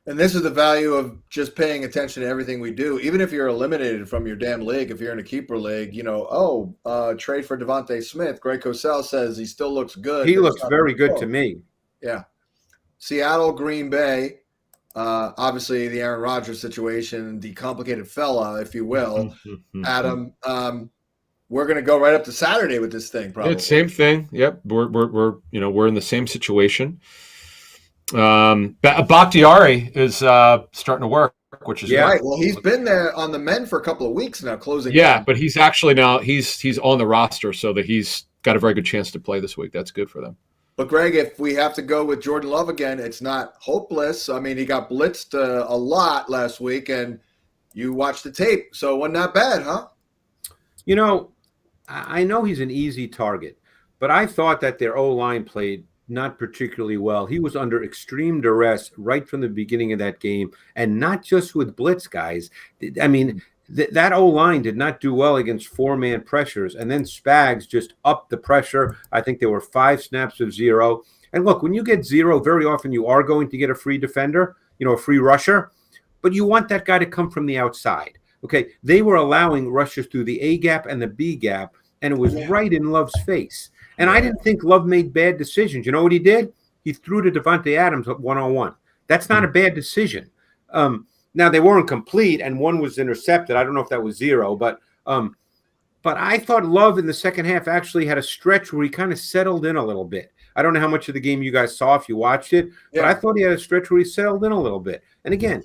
And this is the value of just paying attention to everything we do. Even if you're eliminated from your damn league, if you're in a keeper league, trade for Devonta Smith. Greg Cosell says he still looks good. He looks very good to me. Yeah. Seattle, Green Bay, obviously the Aaron Rodgers situation, the complicated fella, if you will. Adam, we're going to go right up to Saturday with this thing, probably. Yeah, same thing. Yep, we're in the same situation. Bakhtiari is starting to work, which is right. Well, he's been there on the men for a couple of weeks now, closing. Yeah, but he's actually now he's on the roster, so that he's got a very good chance to play this week. That's good for them. But Greg, if we have to go with Jordan Love again, it's not hopeless. I mean, he got blitzed a lot last week, and you watched the tape, so it wasn't that bad, huh? I know he's an easy target, but I thought that their O-line played not particularly well. He was under extreme duress right from the beginning of that game, and not just with blitz guys. I mean, that O-line did not do well against four-man pressures, and then Spags just upped the pressure. I think there were 5 snaps of 0. And look, when you get 0, very often you are going to get a free defender, a free rusher, but you want that guy to come from the outside. Okay, they were allowing rushes through the A gap and the B gap, and it was right in Love's face. And I didn't think Love made bad decisions. You know what he did? He threw to Devontae Adams one-on-one. That's not a bad decision. Now, they weren't complete, and one was intercepted. I don't know if that was 0, but I thought Love in the second half actually had a stretch where he kind of settled in a little bit. I don't know how much of the game you guys saw if you watched it, but I thought he had a stretch where he settled in a little bit. And again,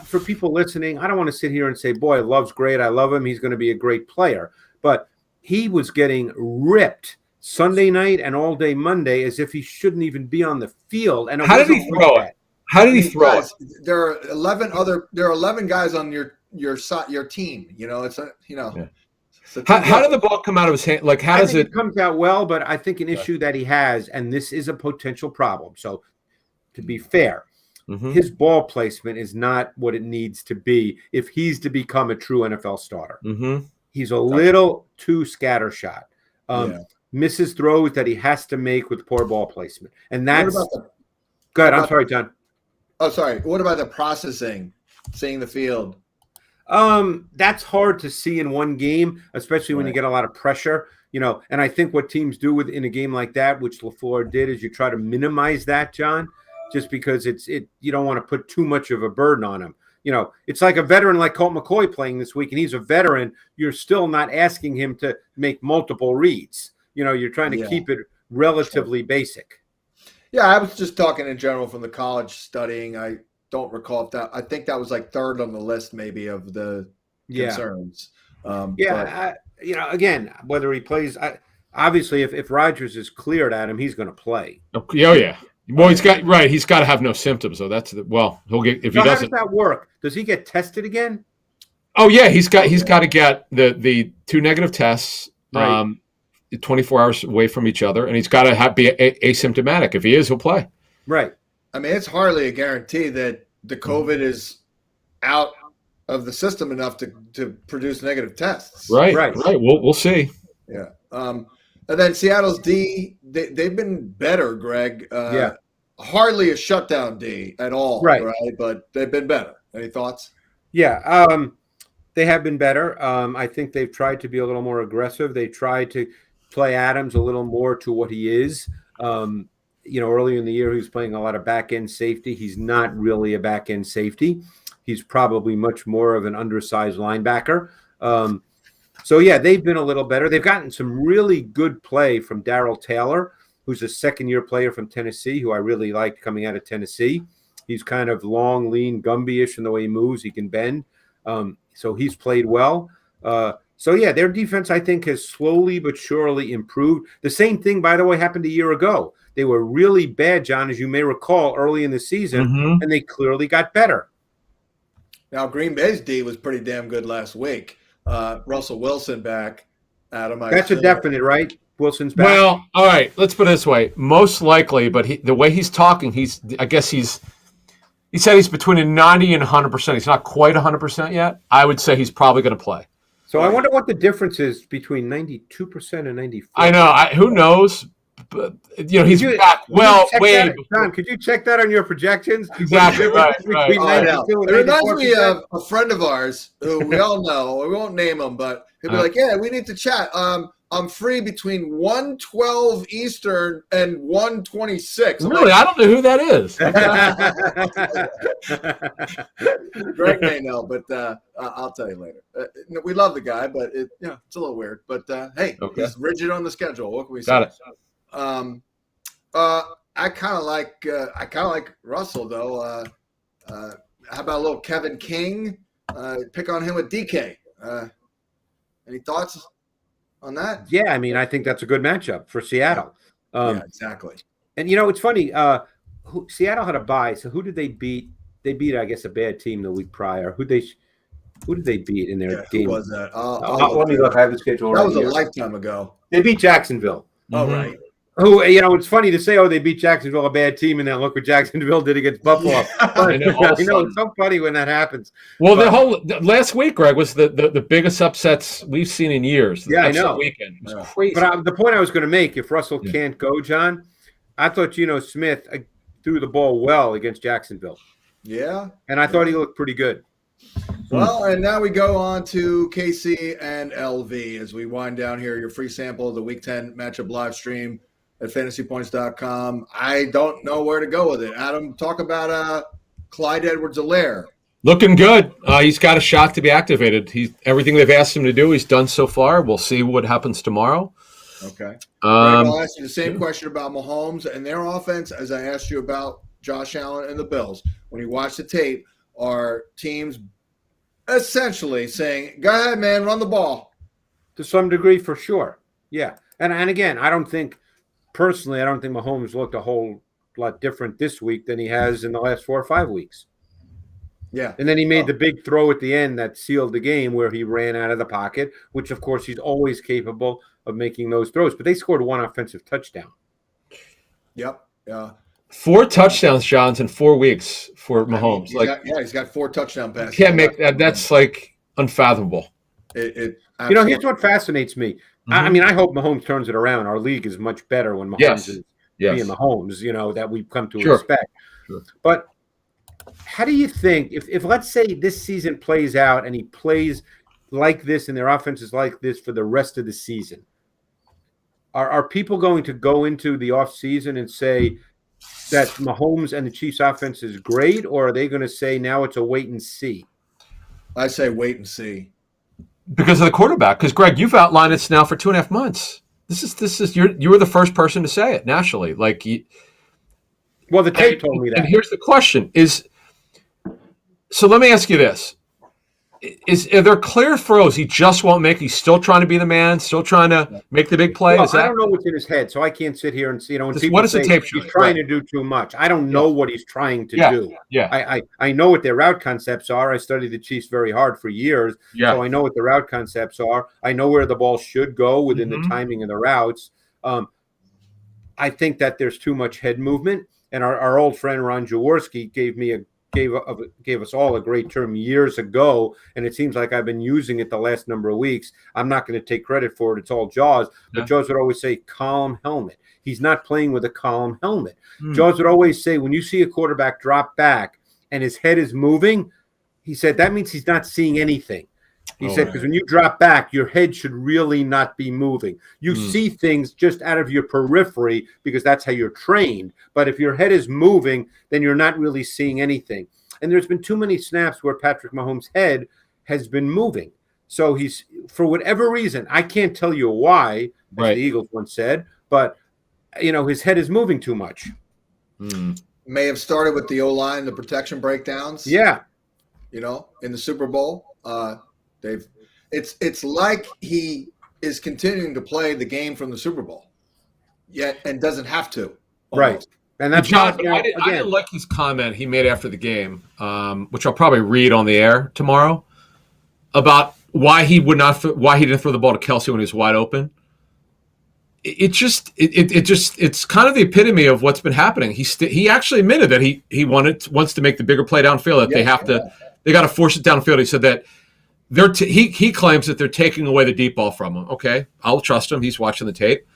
for people listening, I don't want to sit here and say, boy, Love's great. I love him. He's going to be a great player. But he was getting ripped Sunday night and all day Monday as if he shouldn't even be on the field. And how did he throw it? How did he throw it? There are 11 guys on your team. How did the ball come out of his hand? Like, how does it comes out well? But I think an issue that he has, and this is a potential problem. So, to be fair, his ball placement is not what it needs to be if he's to become a true NFL starter. He's a little too scattershot. Misses throws that he has to make with poor ball placement, and that's good. I'm sorry, John. Oh, sorry. What about the processing, seeing the field? That's hard to see in one game, especially when you get a lot of pressure, and I think what teams do in a game like that, which LaFleur did, is you try to minimize that, John, just because you don't want to put too much of a burden on him. It's like a veteran like Colt McCoy playing this week, and he's a veteran. You're still not asking him to make multiple reads. You're trying to keep it relatively basic. Yeah, I was just talking in general from the college studying. I don't recall if I think that was like 3rd on the list maybe of the concerns. Again, whether he plays, obviously if Rodgers is cleared at him, he's going to play. Oh yeah. Well, he's got to have no symptoms. So he'll get if he doesn't. How does that work? Does he get tested again? Oh yeah, he's got to get the 2 negative tests. Right. 24 hours away from each other, and he's got to be asymptomatic. If he is, he'll play. Right. I mean, it's hardly a guarantee that the COVID is out of the system enough to produce negative tests. Right. We'll see. Yeah. And then Seattle's D, they've been better, Greg. Hardly a shutdown D at all. Right. But they've been better. Any thoughts? Yeah. They have been better. I think they've tried to be a little more aggressive. They tried to play Adams a little more to what he is. Earlier in the year, he was playing a lot of back-end safety. He's not really a back-end safety. He's probably much more of an undersized linebacker. They've been a little better. They've gotten some really good play from Darrell Taylor, who's a second-year player from Tennessee, who I really liked coming out of Tennessee. He's kind of long, lean, Gumby-ish in the way he moves. He can bend. So he's played well. So, yeah, their defense, I think, has slowly but surely improved. The same thing, by the way, happened a year ago. They were really bad, John, as you may recall, early in the season, and they clearly got better. Now, Green Bay's D was pretty damn good last week. Russell Wilson back. Adam, That's a definite, right? Wilson's back. Well, all right. Let's put it this way: most likely, but the way he's talking, he said he's between a 90 and 100%. He's not quite 100% yet. I would say he's probably going to play. So I wonder what the difference is between 92% and 94%. I know. Who knows? But he's back. Well, wait, John, could you check that on your projections? Exactly right. It reminds me of a friend of ours who we all know. We won't name him, but he'll be like, "Yeah, we need to chat. I'm free between 1:12 Eastern and 1:26." Really, I don't know who that is. Greg may know, but I'll tell you later. We love the guy, but it's a little weird. But hey, he's rigid on the schedule. What can we say? Got it. I kind of like Russell though. How about a little Kevin King? Pick on him with DK. Any thoughts on that? Yeah, I mean, I think that's a good matchup for Seattle. Yeah, exactly. And it's funny. Seattle had a bye, so who did they beat? They beat, I guess, a bad team the week prior. Who did they beat in their game? Who was that? Let me look. I have the schedule. That was a lifetime ago. They beat Jacksonville. Oh, right. Who, it's funny to say, they beat Jacksonville, a bad team, and then look what Jacksonville did against Buffalo. Yeah. I know it's so funny when that happens. Well, last week, Greg, was the biggest upsets we've seen in years. I know. Weekend. It was crazy. But the point I was going to make, if Russell can't go, John, I thought Smith threw the ball well against Jacksonville. Yeah. And I thought he looked pretty good. Well, and now we go on to KC and LV as we wind down here. Your free sample of the Week 10 matchup live stream at fantasypoints.com. I don't know where to go with it. Adam, talk about Clyde Edwards-Helaire. Looking good. He's got a shot to be activated. Everything they've asked him to do, he's done so far. We'll see what happens tomorrow. Okay. I'll ask you the same question about Mahomes and their offense as I asked you about Josh Allen and the Bills. When you watch the tape, are teams essentially saying, "Go ahead, man, run the ball"? To some degree, for sure. Yeah. And again, I don't think Mahomes looked a whole lot different this week than he has in the last 4 or 5 weeks. Yeah. And then he made the big throw at the end that sealed the game where he ran out of the pocket, which, of course, he's always capable of making those throws. But they scored one offensive touchdown. Yep. Yeah. 4 touchdowns, Johns, in 4 weeks for Mahomes. He's got 4 touchdown passes. Can't make that. That's like unfathomable. Here's what fascinates me. I mean, I hope Mahomes turns it around. Our league is much better when Mahomes is being Mahomes, that we've come to expect. Sure. But how do you think, if let's say this season plays out and he plays like this and their offense is like this for the rest of the season, are people going to go into the offseason and say that Mahomes and the Chiefs offense is great, or are they going to say now it's a wait and see? I say wait and see. Because of the quarterback. Because, Greg, you've outlined this now for 2.5 months. This is you were the first person to say it nationally. Well, the tape told me that. And here's the question: so let me ask you this: are there clear throws he just won't make? He's still trying to be the man, still trying to make the big play. Well, I don't know what's in his head, so I can't sit here and see. When people what does say the tape show? He's trying to do too much. I don't know what he's trying to do. Yeah. I know what their route concepts are. I studied the Chiefs very hard for years, so I know what the route concepts are. I know where the ball should go within the timing of the routes. I think that there's too much head movement, and our old friend Ron Jaworski gave us all a great term years ago, and it seems like I've been using it the last number of weeks. I'm not going to take credit for it. It's all Jaws. But Jaws would always say column helmet. He's not playing with a column helmet. Jaws would always say when you see a quarterback drop back and his head is moving, he said that means he's not seeing anything. He said, because when you drop back, your head should really not be moving. You see things just out of your periphery because that's how you're trained. But if your head is moving, then you're not really seeing anything. And there's been too many snaps where Patrick Mahomes' head has been moving. So he's, for whatever reason, I can't tell you why, as the Eagles once said, but, his head is moving too much. May have started with the O-line, the protection breakdowns. Yeah. In the Super Bowl. It's like he is continuing to play the game from the Super Bowl, yet and doesn't have to. Right. Almost. And that's John, not, I didn't like his comment he made after the game, which I'll probably read on the air tomorrow, about why he didn't throw the ball to Kelsey when he was wide open. It's kind of the epitome of what's been happening. He actually admitted that he wants to make the bigger play downfield. That they got to force it downfield. He said that he claims that they're taking away the deep ball from him. Okay, I'll trust him. He's watching the tape.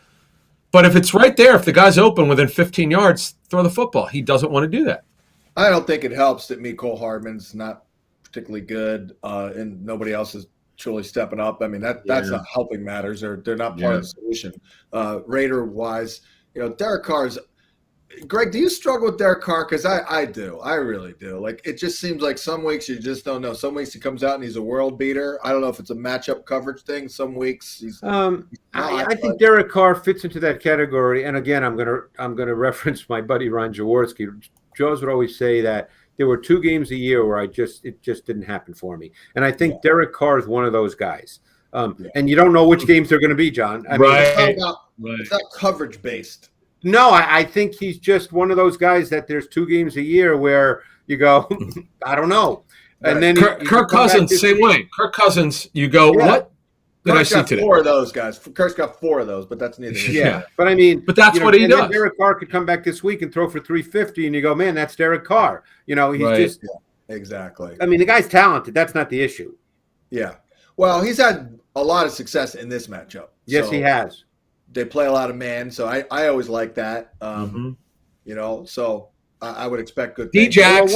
But if it's right there, if the guy's open within 15 yards, throw the football. He doesn't want to do that. I don't think it helps that Mecole Hardman's not particularly good, and nobody else is truly stepping up. I mean, that's not helping matters. They're not part of the solution. Raider-wise, Derek Carr's – Greg, do you struggle with Derek Carr? Because I do. I really do. Like, it just seems like some weeks you just don't know. Some weeks he comes out and he's a world beater. I don't know if it's a matchup coverage thing. Some weeks he's I think Derek Carr fits into that category. And again, I'm gonna reference my buddy Ron Jaworski. Jaws would always say that there were 2 games a year where it just didn't happen for me. And I think Derek Carr is one of those guys. And you don't know which games they're going to be, John. I mean, it's not coverage based. No, I think he's just one of those guys that there's 2 games a year where you go, I don't know. And then Kirk Cousins, same way. Kirk Cousins, you go, what did I see today? 4 of those guys. Kirk's got 4 of those, but that's neither. Yeah, but I mean, but that's what he does. Derek Carr could come back this week and throw for 350, and you go, man, that's Derek Carr. He's just exactly. I mean, the guy's talented. That's not the issue. Yeah. Well, he's had a lot of success in this matchup. Yes, he has. They play a lot of man, so I always like that. So I would expect good things. D-Jax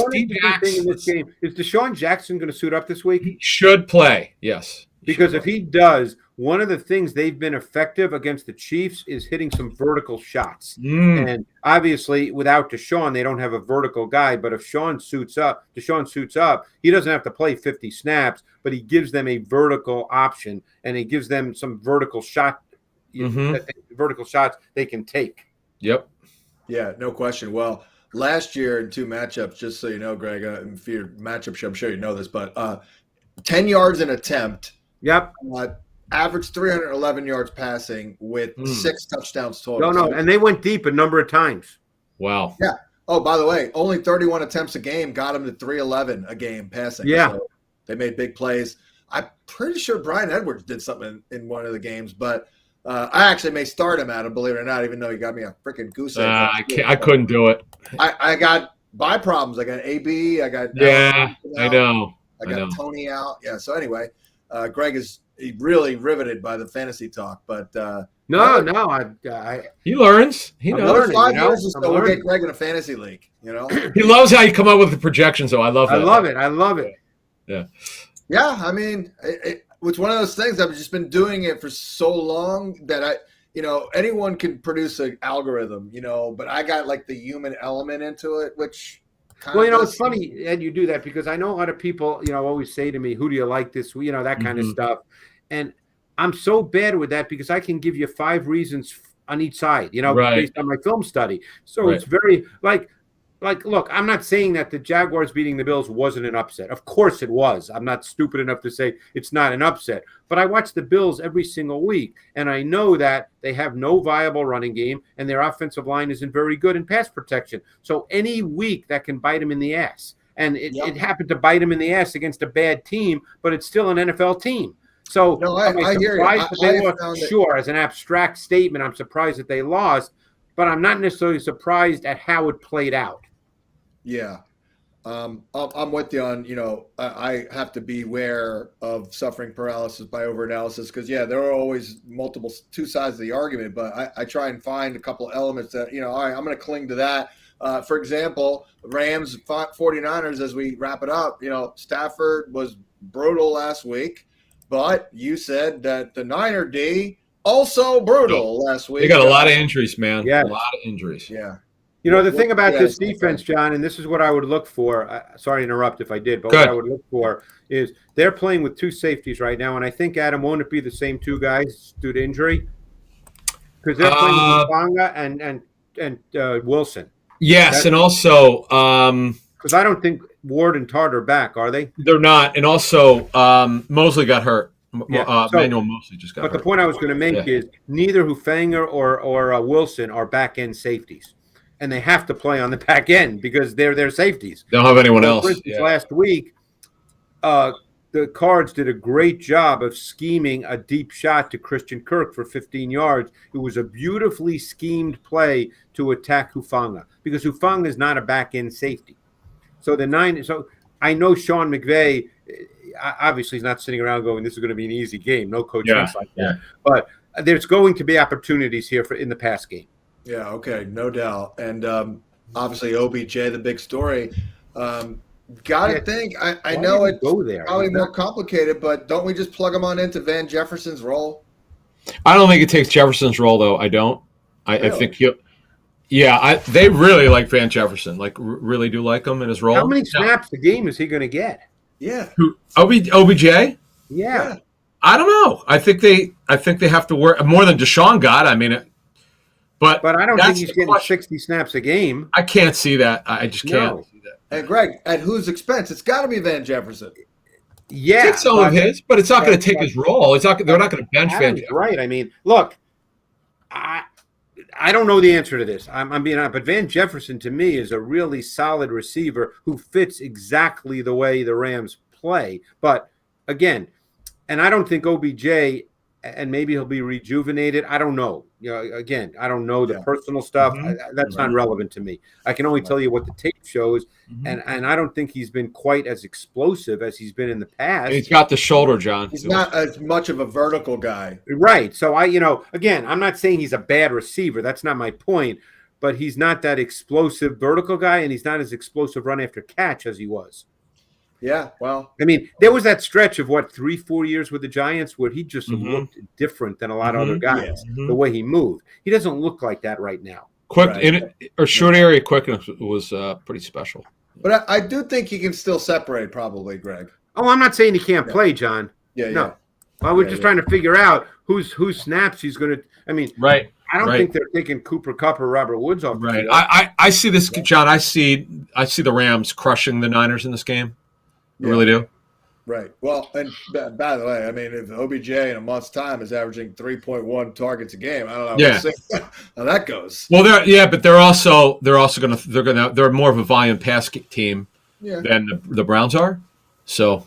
in this game is Deshaun Jackson going to suit up this week? He should play, yes. Because if he does, one of the things they've been effective against the Chiefs is hitting some vertical shots. And obviously, without Deshaun, they don't have a vertical guy. But if Deshaun suits up, he doesn't have to play 50 snaps, but he gives them a vertical option, and he gives them some vertical shot. Vertical shots they can take. Yep. Yeah, no question. Well, last year in 2 matchups, just so you know, Greg, for your matchup show, I'm sure you know this, but 10 yards an attempt. Yep. Average 311 yards passing with 6 touchdowns total. No, and they went deep a number of times. Wow. Yeah. Oh, by the way, only 31 attempts a game got them to 311 a game passing. Yeah. So they made big plays. I'm pretty sure Brian Edwards did something in one of the games, but I actually may start him at him, believe it or not, even though he got me a freaking goose egg. I couldn't do it. I got bye problems. I got AB. I got I know. I got Tony out. Yeah. So anyway, Greg is really riveted by the fantasy talk, but he learns. He knows. 5 years or so, we'll get Greg in a fantasy league. He loves how you come up with the projections, though. I love that. I love it. Yeah. Yeah. I mean, it's one of those things. I've just been doing it for so long that anyone can produce an algorithm, but I got like the human element into it, which it's funny, Ed, you do that because I know a lot of people, always say to me, who do you like this week? That kind of stuff. And I'm so bad with that because I can give you 5 reasons on each side, based on my film study. So it's very look, I'm not saying that the Jaguars beating the Bills wasn't an upset. Of course it was. I'm not stupid enough to say it's not an upset. But I watch the Bills every single week, and I know that they have no viable running game, and their offensive line isn't very good in pass protection. So any week that can bite them in the ass. And it happened to bite them in the ass against a bad team, but it's still an NFL team. So I hear you. Sure, as an abstract statement, I'm surprised that they lost, but I'm not necessarily surprised at how it played out. Yeah. I'm with you on, I have to beware of suffering paralysis by overanalysis because, there are always multiple 2 sides of the argument, but I try and find a couple of elements that, all right, I'm going to cling to that. For example, Rams, 49ers, as we wrap it up, Stafford was brutal last week, but you said that the Niner D also brutal last week. They got a lot of injuries, man. Yeah. A lot of injuries. Yeah. The thing about this defense, John, and this is what I would look for. Sorry to interrupt if I did, but what I would look for is they're playing with 2 safeties right now, and I think, Adam, won't it be the same 2 guys due to injury? Because they're playing with Bonga and Wilson. Yes, and also because I don't think Ward and Tart are back, are they? They're not, and also Mosley got hurt. Manuel Mosley just got But the hurt. point I was going to make Yeah. is neither Hufanga or Wilson are back end safeties, and they have to play on the back end because they're their safeties. They don't have anyone else. For instance, last week, the Cards did a great job of scheming a deep shot to Christian Kirk for 15 yards. It was a beautifully schemed play to attack Hufanga because Hufanga is not a back end safety. So I know Sean McVay. Obviously, he's not sitting around going, "This is going to be an easy game." No coach thinks like that. But there's going to be opportunities here in the pass game. Yeah, okay, no doubt. And obviously, OBJ, the big story. Gotta think. I know it's probably more complicated, but don't we just plug him on into Van Jefferson's role? I don't think it takes Jefferson's role, though. I don't. I think he'll. Yeah, they really like Van Jefferson. Like, really do like him in his role. How many snaps a game is he going to get? Yeah. OBJ? Yeah. I don't know. I think they have to work more than Deshaun got. I mean, but I don't think he's getting 60 snaps a game. I can't see that. I just can't see that. And Greg, at whose expense? It's got to be Van Jefferson. Yeah, take some of his, but it's not going to take his role. They're not going to bench Van Jefferson. Right. I mean, look, I don't know the answer to this. I'm being honest, but Van Jefferson to me is a really solid receiver who fits exactly the way the Rams play. But again, and I don't think OBJ, and maybe he'll be rejuvenated. I don't know. Again, I don't know the personal stuff. That's not relevant to me. I can only tell you what the tape shows, and I don't think he's been quite as explosive as he's been in the past. And he's got the shoulder, John. He's not as much of a vertical guy. Right. So again, I'm not saying he's a bad receiver. That's not my point. But he's not that explosive vertical guy, and he's not as explosive run after catch as he was. Yeah, well, I mean, there was that stretch of 3-4 years with the Giants where he just looked different than a lot of other guys. The way he moved, he doesn't look like that right now. Short area quickness was pretty special. But I do think he can still separate, probably, Greg. Oh, I'm not saying he can't play, John. No. Well, we're just trying to figure out whose snaps he's going to. I mean, right. I don't think they're taking Cooper Kupp or Robert Woods off. Right. I see this, John. I see the Rams crushing the Niners in this game. I really do. Right. Well, and by the way, I mean, if OBJ in a month's time is averaging 3.1 targets a game, I don't know. Yeah. We'll see how that goes. Well, but they're more of a volume pass team than the Browns are. So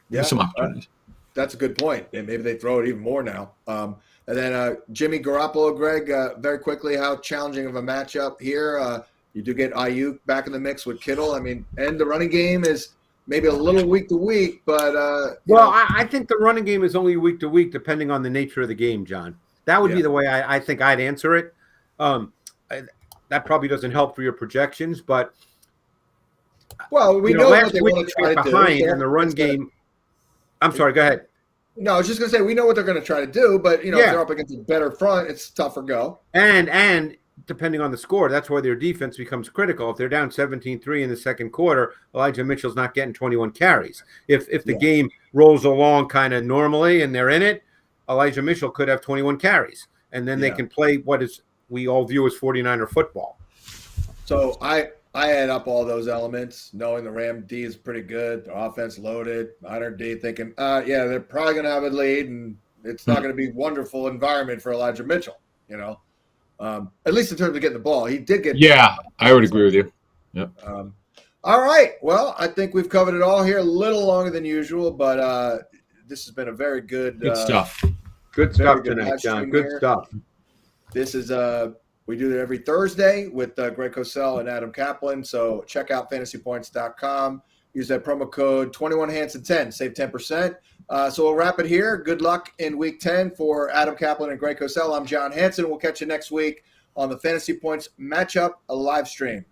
there's some opportunities. That's a good point. And maybe they throw it even more now. And then Jimmy Garoppolo, Greg, very quickly, how challenging of a matchup here. You do get Ayuk back in the mix with Kittle. I mean, and the running game is maybe a little week to week, but I think the running game is only week to week, depending on the nature of the game, John. That would be the way I think I'd answer it. That probably doesn't help for your projections, but we know what they want to try to do. And the run game. I'm sorry. Go ahead. No, I was just going to say we know what they're going to try to do, but if they're up against a better front, it's tougher go. And depending on the score, that's where their defense becomes critical. If they're down 17-3 in the second quarter, Elijah Mitchell's not getting 21 carries. If the game rolls along kind of normally and they're in it, Elijah Mitchell could have 21 carries. And then they can play what we all view as 49er football. So I add up all those elements, knowing the Ram D is pretty good, their offense loaded, Niner D thinking, they're probably going to have a lead, and it's not going to be a wonderful environment for Elijah Mitchell, at least in terms of getting the ball. He did get. Yeah, I would agree with you. Yep. All right. Well, I think we've covered it all here. A little longer than usual, but this has been a very good stuff. Good stuff tonight, John. Good stuff. This is we do it every Thursday with Greg Cosell and Adam Kaplan. So check out fantasypoints.com. Use that promo code 21Hansen10. Save 10%. So we'll wrap it here. Good luck in Week 10 for Adam Kaplan and Greg Cosell. I'm John Hansen. We'll catch you next week on the Fantasy Points Matchup live stream.